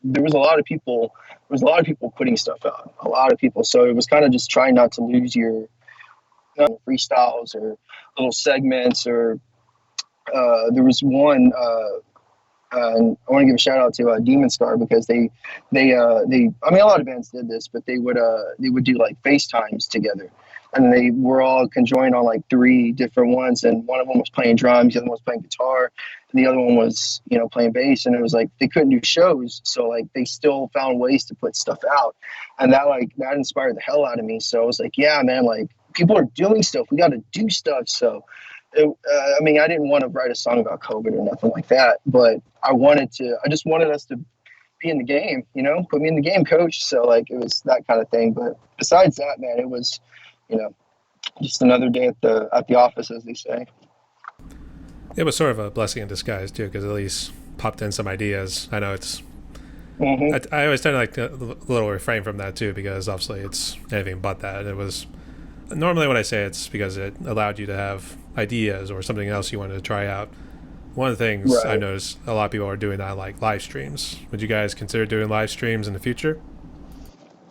There was a lot of people. There was a lot of people putting stuff out. A lot of people. So it was kind of just trying not to lose your freestyles or little segments or there was one. And I want to give a shout out to Demon Star because I mean, a lot of bands did this, but they would do like FaceTimes together, and they were all conjoined on like three different ones, and one of them was playing drums, the other one was playing guitar, and the other one was playing bass, and it was like they couldn't do shows, so like they still found ways to put stuff out, and that inspired the hell out of me. So I was like, yeah, man, like people are doing stuff, we got to do stuff. So I mean, I didn't want to write a song about COVID or nothing like that, but I just wanted us to be in the game, put me in the game, coach. So like, it was that kind of thing. But besides that, man, it was, just another day at the office, as they say. It was sort of a blessing in disguise too, because at least popped in some ideas. I know it's. Mm-hmm. I always tend to like a little refrain from that too, because obviously it's anything but that. It was normally when I say it's because it allowed you to have ideas or something else you wanted to try out. One of the things Right. I noticed a lot of people are doing that, like live streams. Would you guys consider doing live streams in the future?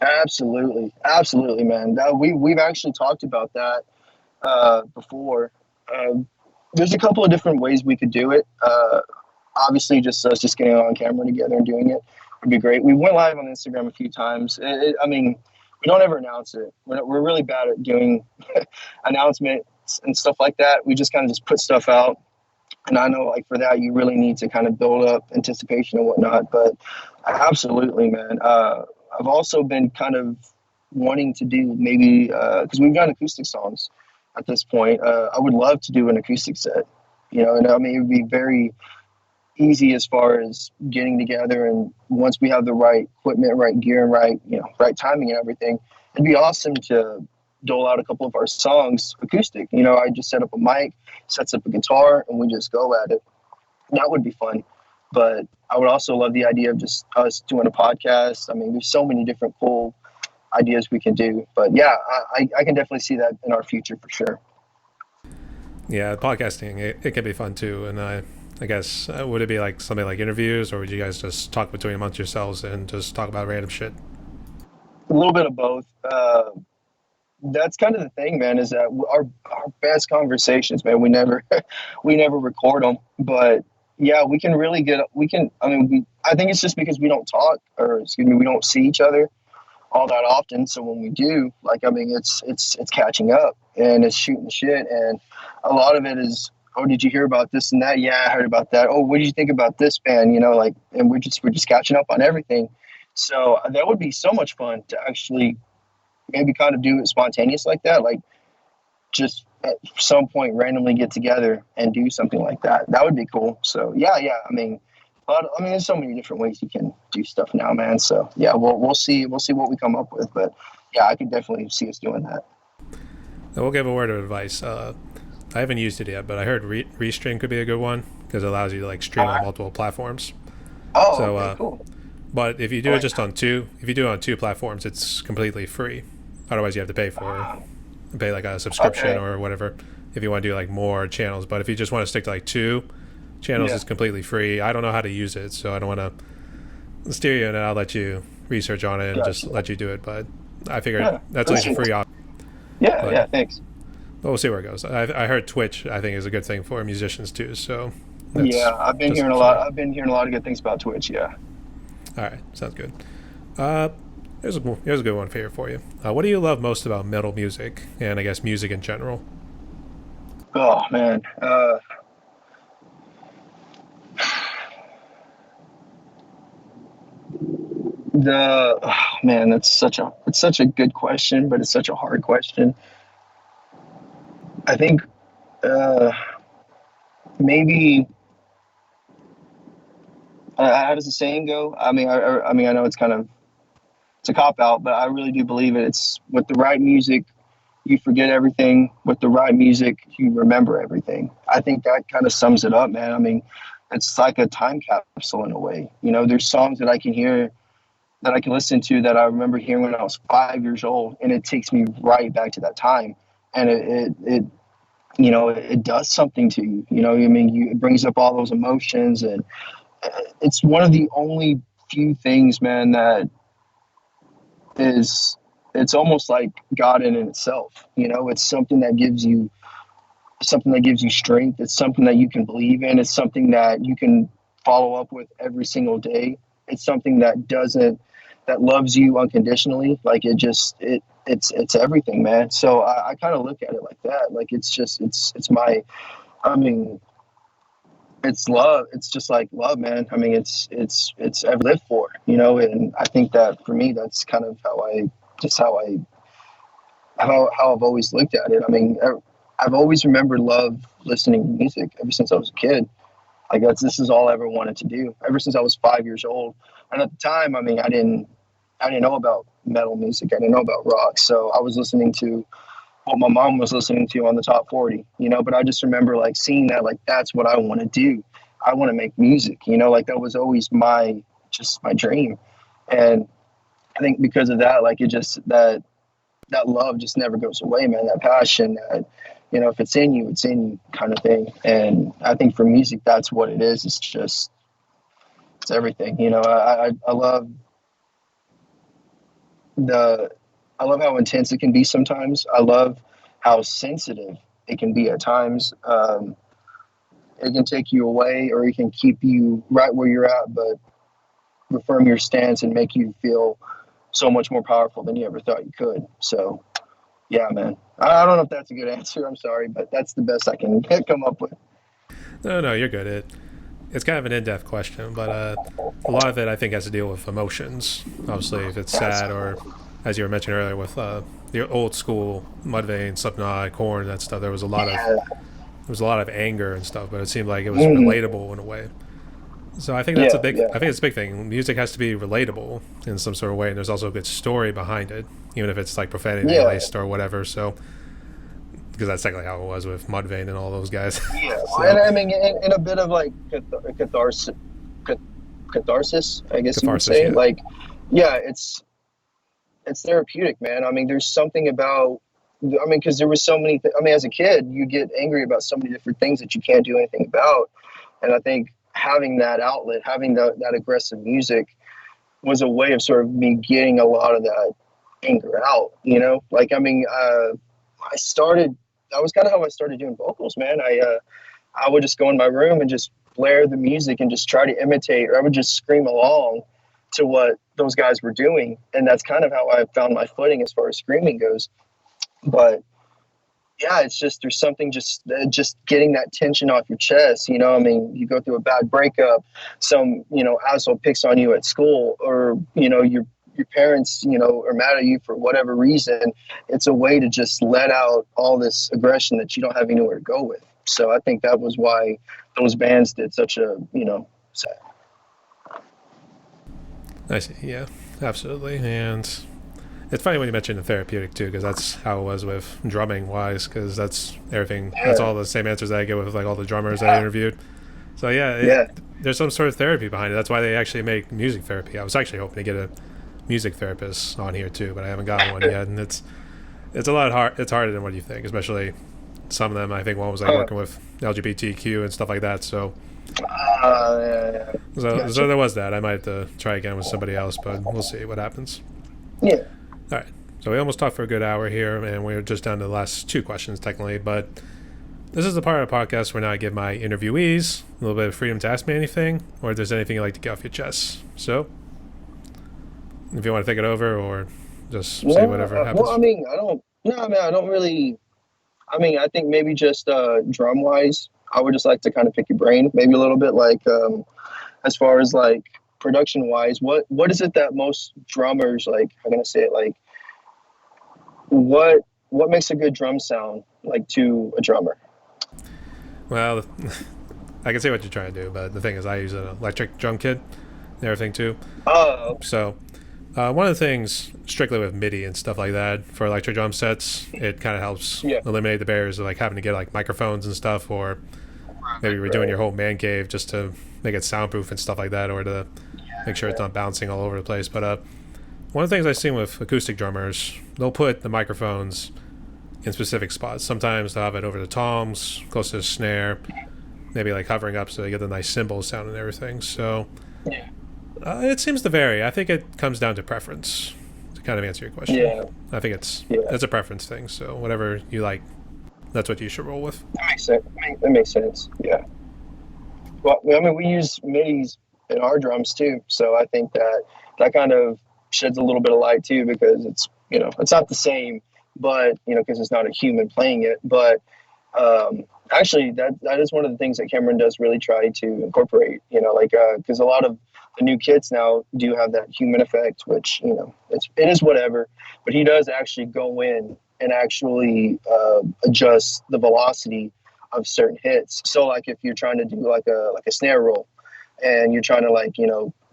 Absolutely, man. We've actually talked about that before. There's a couple of different ways we could do it. Obviously, just us just getting on camera together and doing it would be great. We went live on Instagram a few times. I mean, we don't ever announce it. We're really bad at doing announcements and stuff like that. We just kind of just put stuff out. And I know, like, for that, you really need to kind of build up anticipation and whatnot. But absolutely, man. I've also been kind of wanting to do maybe because we've done acoustic songs at this point. I would love to do an acoustic set, and I mean, it would be very easy as far as getting together. And once we have the right equipment, right gear, and right timing and everything, it'd be awesome to dole out a couple of our songs acoustic. I just set up a mic, sets up a guitar, and we just go at it. That would be fun. But I would also love the idea of just us doing a podcast. I mean, there's so many different cool ideas we can do. But yeah, I can definitely see that in our future for sure. Yeah, podcasting it can be fun too. And I guess would it be like something like interviews, or would you guys just talk between amongst yourselves and just talk about random shit? A little bit of both. That's kind of the thing, man, is that our best conversations, man, we never record them. But yeah, I think it's just because we don't talk, or excuse me, we don't see each other all that often. So when we do, like, I mean, it's catching up and it's shooting the shit. And a lot of it is, oh, did you hear about this and that? Yeah, I heard about that. Oh, what did you think about this band? Like, and we're just catching up on everything. So that would be so much fun to actually maybe kind of do it spontaneous like that. Like, just at some point randomly get together and do something like that. That would be cool. So yeah. I mean, there's so many different ways you can do stuff now, man. So yeah, we'll see what we come up with. But yeah, I could definitely see us doing that. Now, we'll give a word of advice. I haven't used it yet, but I heard Restream could be a good one because it allows you to like stream on multiple platforms. Oh, So, okay, cool. But if you do it just on two, if you do it on two platforms, it's completely free. Otherwise, you have to pay like a subscription or whatever if you want to do like more channels. But if you just want to stick to like two channels, it's completely free. I don't know how to use it, so I don't want to steer you, and I'll let you research on it and just let you do it. But I figured that's at least a free option. Yeah, thanks. We'll see where it goes. I heard Twitch, I think, is a good thing for musicians too. So yeah, I've been hearing a lot. I've been hearing a lot of good things about Twitch. Yeah. All right, sounds good. Here's a good one here for you. What do you love most about metal music, and I guess music in general? Oh man. Man, it's such a good question, but it's such a hard question. I think uh, maybe how does the saying go? I mean, I know it's a cop out, but I really do believe it. It's with the right music, you forget everything. With the right music, you remember everything. I think that kind of sums it up, man. I mean, it's like a time capsule in a way. You know, there's songs that I can hear, that I can listen to, that I remember hearing when I was 5 years old, and it takes me right back to that time. And it you know, it does something to you. You know, I mean, it brings up all those emotions, and it's one of the only few things, man, that is, it's almost like God in itself. You know, it's something that gives you strength. It's something that you can believe in. It's something that you can follow up with every single day. It's something that loves you unconditionally. Like it's everything, man. So I kind of look at it like that. Like it's my, I mean, it's love. It's just like love, man. I mean, it's ever lived for, you know. And I think that for me, that's kind of just how I've always looked at it. I mean, I've always remembered love listening to music ever since I was a kid. Like this is all I ever wanted to do ever since I was 5 years old. And at the time, I mean, I didn't know about metal music. I didn't know about rock. So I was listening to what my mom was listening to on the top 40, you know, but I just remember like seeing that, like, that's what I want to do. I want to make music, you know, like that was always just my dream. And I think because of that, like that love just never goes away, man. That passion, that, you know, if it's in you kind of thing. And I think for music, that's what it is. It's everything. You know, I love I love how intense it can be sometimes. I love how sensitive it can be at times. It can take you away, or it can keep you right where you're at, but affirm your stance and make you feel so much more powerful than you ever thought you could. So, yeah, man. I don't know if that's a good answer. I'm sorry, but that's the best I can come up with. No, you're good. It's kind of an in-depth question, but a lot of it I think has to deal with emotions. Obviously, if it's That's sad, or as you were mentioning earlier with the old school Mudvayne, Slipknot, Korn, that stuff, yeah. there was a lot of anger and stuff, but it seemed like it was Mm, relatable in a way. So I think that's a yeah, big. yeah, I think it's a big thing. Music has to be relatable in some sort of way, and there's also a good story behind it, even if it's like profanity yeah, laced or whatever. So because that's technically how it was with Mudvayne and all those guys. yeah. Well, So and I mean, in a bit of like catharsis, cath- catharsis, I guess you would catharsis, say. yeah. Like, yeah, it's therapeutic, man. I mean, there's something about. I mean, because there was so many. I mean, as a kid, you get angry about so many different things that you can't do anything about. And I think having that outlet, having that aggressive music, was a way of sort of me getting a lot of that anger out. You know, like I mean, I started. That was kind of how I started doing vocals, man. I would just go in my room and just blare the music and just try to imitate, or I would just scream along to what those guys were doing, and that's kind of how I found my footing as far as screaming goes. But yeah, it's just there's something just getting that tension off your chest. You know, I mean, you go through a bad breakup, some asshole picks on you at school, or your parents are mad at you for whatever reason. It's a way to just let out all this aggression that you don't have anywhere to go with. So I think that was why those bands did such a set. I see. Yeah, absolutely. And it's funny when you mention the therapeutic too, because that's how it was with drumming wise, because that's everything. That's Yeah, all the same answers that I get with like all the drummers I interviewed. So yeah, yeah. there's some sort of therapy behind it. That's why they actually make music therapy. I was actually hoping to get a music therapist on here too, but I haven't gotten one yet, and it's a lot hard. It's harder than what you think, especially some of them. I think one was like Uh, working with LGBTQ and stuff like that. So yeah, yeah. so Gotcha. there was that. I might have to try again with somebody else, but we'll see what happens. Yeah. All right. So we almost talked for a good hour here, and we're just down to the last two questions technically. But this is the part of the podcast where now I give my interviewees a little bit of freedom to ask me anything, or if there's anything you'd like to get off your chest. So if you want to take it over, or just say No, whatever well, I happens. mean, I don't. No, I mean, I don't really. I mean, I think maybe just drum wise, I would just like to kind of pick your brain, maybe a little bit, like as far as like production wise, what is it that most drummers, like, how can I say it, like, what makes a good drum sound, like, to a drummer? Well, I can see what you're trying to do, but the thing is, I use an electric drum kit and everything too. Oh, So, one of the things, strictly with MIDI and stuff like that, for electric drum sets, it kind of helps yeah. eliminate the barriers of like having to get like microphones and stuff, or maybe you're doing your whole man cave just to make it soundproof and stuff like that, or to make sure it's not bouncing all over the place. But one of the things I've seen with acoustic drummers, they'll put the microphones in specific spots. Sometimes they'll have it over the toms, close to the snare, maybe like hovering up so they get the nice cymbal sound and everything. So Yeah. it seems to vary. I think it comes down to preference, to kind of answer your question. Yeah. I think it's Yeah. a preference thing. So whatever you like, that's what you should roll with. That makes sense. That makes sense. Yeah. Well, I mean, we use MIDIs in our drums too, so I think that kind of sheds a little bit of light too, because it's, it's not the same, but because it's not a human playing it. But actually, that is one of the things that Cameron does really try to incorporate. Like, because a lot of the new kits now do have that human effect, which it is whatever, but he does actually go in and actually adjust the velocity of certain hits. So like if you're trying to do like a snare roll, and you're trying to like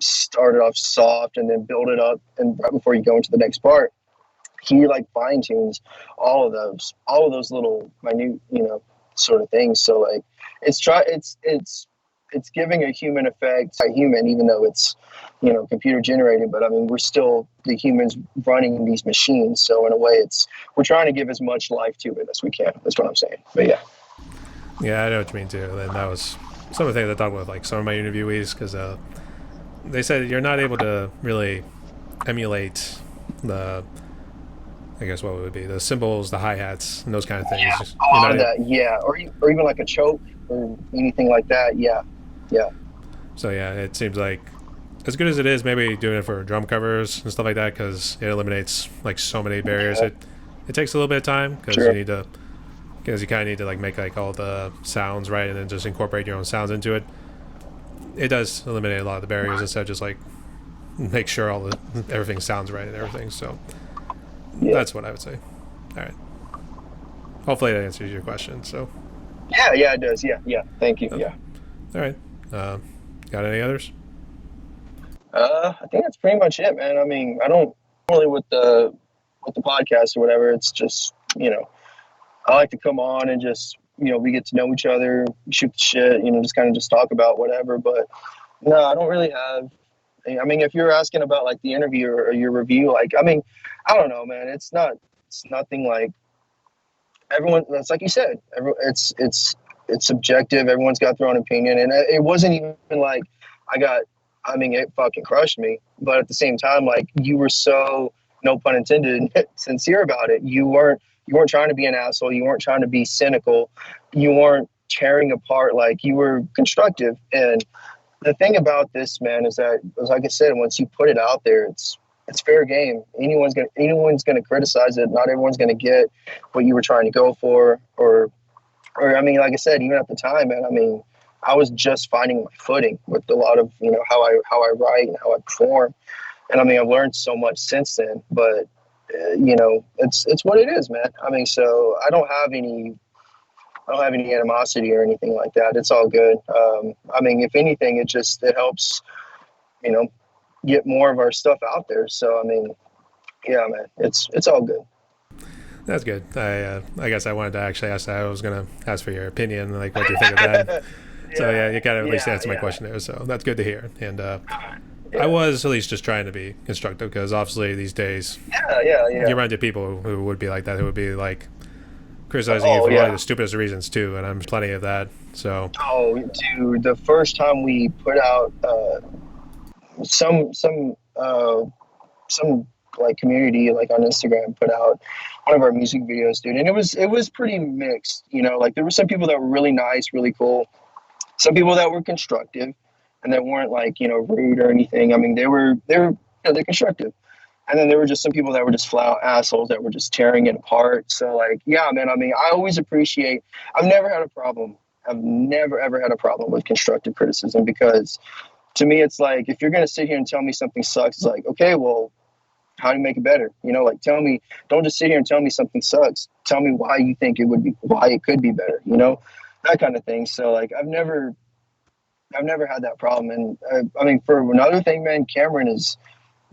start it off soft and then build it up, and right before you go into the next part, he like fine tunes all of those little minute sort of things. So like it's giving a human effect, a human, even though it's computer generated, but I mean we're still the humans running these machines. So in a way, we're trying to give as much life to it as we can. That's what I'm saying. But yeah. Yeah, I know what you mean too. And that was some of the things I talked with like some of my interviewees, because they said you're not able to really emulate the, I guess what would it be, the cymbals, the hi-hats, and those kind of things. Yeah, a lot of that, yeah. Or even like a choke or anything like that, yeah. Yeah. So yeah, it seems like as good as it is, maybe doing it for drum covers and stuff like that, because it eliminates like so many barriers. Yeah. It takes a little bit of time, because Sure. you kind of need to like make like all the sounds right, and then just incorporate your own sounds into it. It does eliminate a lot of the barriers instead of just like make sure everything sounds right and everything. So that's what I would say. All right. Hopefully that answers your question. So. Yeah, it does. Yeah. Thank you. Yeah. All right. Got any others? I think that's pretty much it, man. I mean, I don't really with the podcast or whatever. It's just I like to come on and just we get to know each other, shoot the shit, just kind of just talk about whatever. But no, I don't really have. I mean, if you're asking about like the interview or your review, like I mean, I don't know, man. It's nothing like everyone. That's like you said. It's subjective. Everyone's got their own opinion, and it wasn't even like it fucking crushed me. But at the same time, like you were so, no pun intended, sincere about it. You weren't trying to be an asshole. You weren't trying to be cynical. You weren't tearing apart. Like you were constructive. And the thing about this, man, is that, like I said, once you put it out there, it's fair game. Anyone's gonna criticize it. Not everyone's gonna get what you were trying to go for, or I mean, like I said, even at the time, man, I mean, I was just finding my footing with a lot of how I write and how I perform. And I mean, I've learned so much since then. But it's what it is, man. I mean, so I don't have any animosity or anything like that. It's all good. I mean, if anything, it helps, get more of our stuff out there. So, I mean, yeah, man, it's all good. That's good. I guess I wanted to actually ask that. I was going to ask for your opinion, like what do you think of that? So yeah, you kind of at least answered my question there. So that's good to hear. And I was at least just trying to be constructive, because obviously these days, you run into people who would be like that, who would be like criticizing you for one of the stupidest reasons too, and I'm plenty of that. So. Oh, dude, the first time we put out some like community like on Instagram put out one of our music videos, dude, and it was pretty mixed. Like there were some people that were really nice, really cool, some people that were constructive, and that weren't like rude or anything. I mean, they're constructive. And then there were just some people that were just flat out assholes that were just tearing it apart. So like, yeah, man, I mean, I always appreciate, I've never had a problem. I've never, ever had a problem with constructive criticism, because to me, it's like, if you're going to sit here and tell me something sucks, it's like, okay, well, how do you make it better? You know, like, tell me, don't just sit here and tell me something sucks. Tell me why you think why it could be better, you know, that kind of thing. So like, I've never had that problem. And I mean, for another thing, man, Cameron is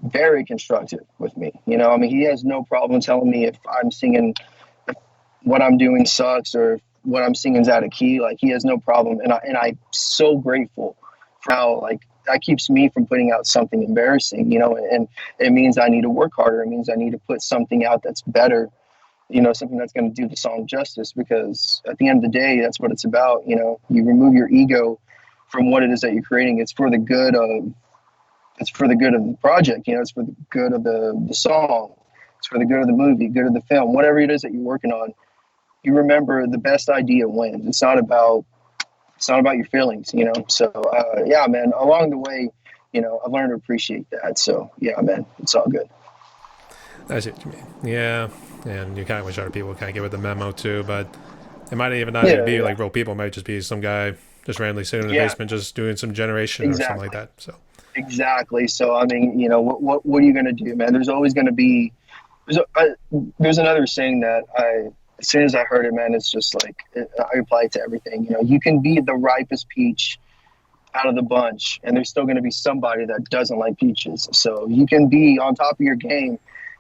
very constructive with me. You know, I mean, he has no problem telling me if I'm singing, if what I'm doing sucks, or if what I'm singing is out of key. Like, he has no problem. And I'm so grateful for how, like, that keeps me from putting out something embarrassing, you know, and it means I need to work harder. It means I need to put something out that's better, you know, something that's going to do the song justice, because at the end of the day, that's what it's about. You know, you remove your ego from what it is that you're creating. It's for the good of the project, you know, it's for the good of the song, it's for the good of the movie, good of the film, whatever it is that you're working on. You remember the best idea wins. It's not about your feelings, you know? So, yeah, man, along the way, you know, I've learned to appreciate that. So yeah, man, it's all good. I see what you mean. Yeah, and you kind of wish other people kind of get with the memo too, but it might even not even Yeah, be yeah, like real people. It might just be some guy just randomly sitting in the yeah, basement just doing some generation or something like exactly. that. So Exactly. So, I mean, you know, what are you going to do, man? There's always going to be, there's another saying that as soon as I heard it, man, it's just like, I apply it to everything. You know, you can be the ripest peach out of the bunch, and there's still going to be somebody that doesn't like peaches. So you can be on top of your game, and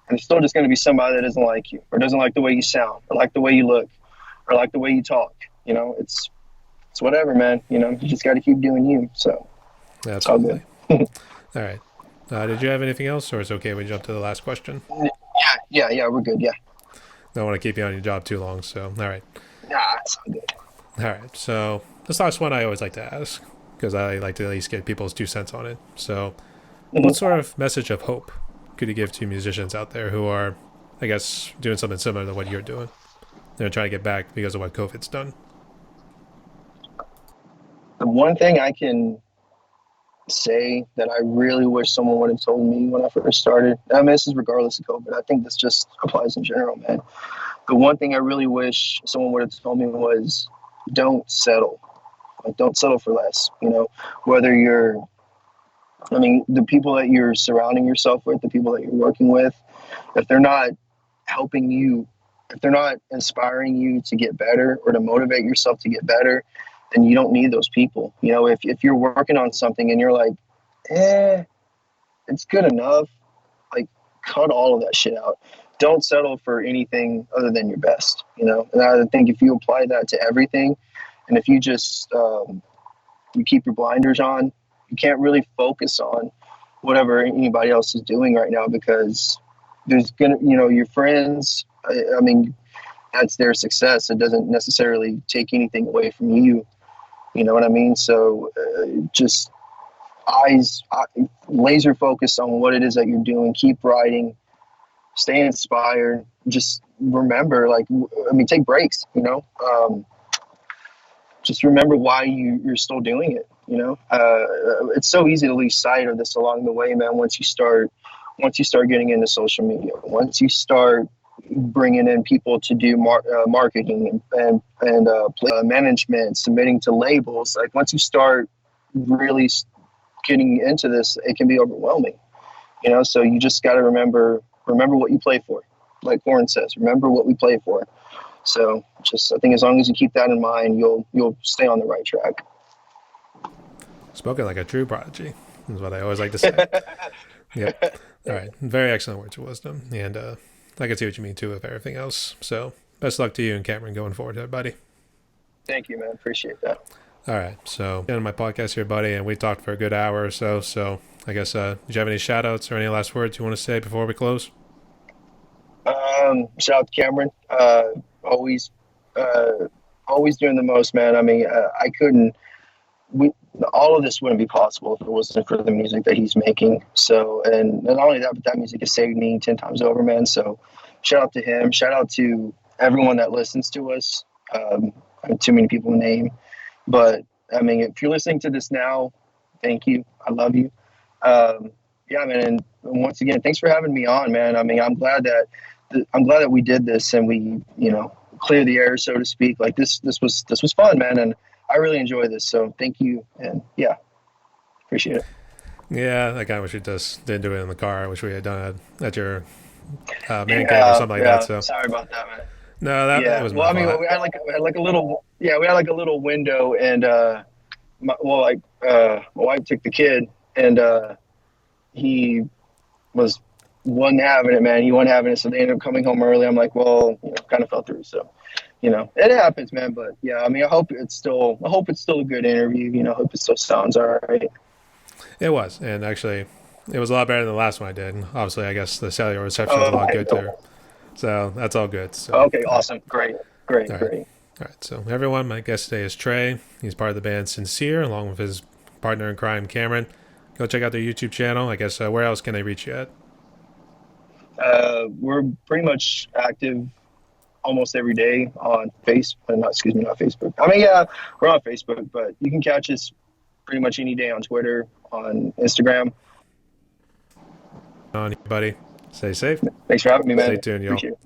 there's still just going to be somebody that doesn't like you, or doesn't like the way you sound, or like the way you look, or like the way you talk. You know, it's whatever, man. You know, you just got to keep doing you. So it's all good. absolutely. All right. Did you have anything else, or is it okay we jump to the last question? Yeah, we're good. Yeah. Don't want to keep you on your job too long. So, all right. Nah, it's all good. All right. So, this last one I always like to ask because I like to at least get people's 2 cents on it. So, what Mhm. sort of message of hope could you give to musicians out there who are, I guess, doing something similar to what you're doing? They're trying to get back because of what COVID's done. The one thing I can say that I really wish someone would have told me when I first started, I mean, this is regardless of COVID. I think this just applies in general, man. The one thing I really wish someone would have told me was, don't settle. Like, don't settle for less. You know, whether you're, I mean, the people that you're surrounding yourself with, the people that you're working with, if they're not helping you, if they're not inspiring you to get better or to motivate yourself to get better, then you don't need those people. You know, if you're working on something and you're like, it's good enough, like, cut all of that shit out. Don't settle for anything other than your best, you know? And I think if you apply that to everything, and if you just, you keep your blinders on, you can't really focus on whatever anybody else is doing right now, because there's gonna, you know, your friends, I mean, that's their success. It doesn't necessarily take anything away from you. You know what I mean? So just laser focus on what it is that you're doing. Keep writing, stay inspired. Just remember, like, I mean, take breaks, you know, just remember why you're still doing it. You know, it's so easy to lose sight of this along the way, man. Once you start getting into social media, once you start bringing in people to do marketing and management, submitting to labels, like, once you start really getting into this, it can be overwhelming, you know? So you just got to remember what you play for. Like Warren says, remember what we play for. So just, I think as long as you keep that in mind, you'll stay on the right track. Spoken like a true prodigy is what I always like to say. Yep. All right. Very excellent words of wisdom. And I can see what you mean too with everything else. So best of luck to you and Cameron going forward, buddy. Thank you, man. Appreciate that. All right. So, end of my podcast here, buddy, and we talked for a good hour or so. So, I guess, did you have any shout outs or any last words you want to say before we close? Shout out to Cameron. Always, always doing the most, man. I mean, I couldn't, we, all of this wouldn't be possible if it wasn't for the music that he's making. So, and not only that, but that music has saved me 10 times over, man. So shout out to him. Shout out to everyone that listens to us. I have too many people to name, but I mean, if you're listening to this now, thank you. I love you. Yeah, man. And once again, thanks for having me on, man. I mean, I'm glad that we did this and we, you know, clear the air, so to speak. Like this was fun, man. And I really enjoy this. So thank you. And yeah. Appreciate it. Yeah, I kind of wish we just didn't do it in the car. I wish we had done it at your man cave or Yeah, something like that. yeah. So Sorry about that, man. no, that Yeah. was Well, my I mean, fault. we had like a little, yeah, we had like a little window, and my wife took the kid, and he was wasn't having it, man. He wasn't having it, so they ended up coming home early. I'm like, well, kind of fell through. So, it happens, man. But yeah, I mean, I hope it's still a good interview. I hope it still sounds all right. It was, and actually, it was a lot better than the last one I did. And obviously, I guess the cellular reception was a Oh, lot okay, good too. cool. So that's all good. So Okay, awesome, great, all great, right, great. all right. So everyone, my guest today is Trey. He's part of the band Sin Seer, along with his partner in crime, Cameron. Go check out their YouTube channel. I guess where else can they reach you at? We're pretty much active almost every day on not Facebook. I mean, yeah, we're on Facebook, but you can catch us pretty much any day on Twitter, on Instagram. On you, buddy. Stay safe. Thanks for having me, Stay man. tuned, y'all. Appreciate it.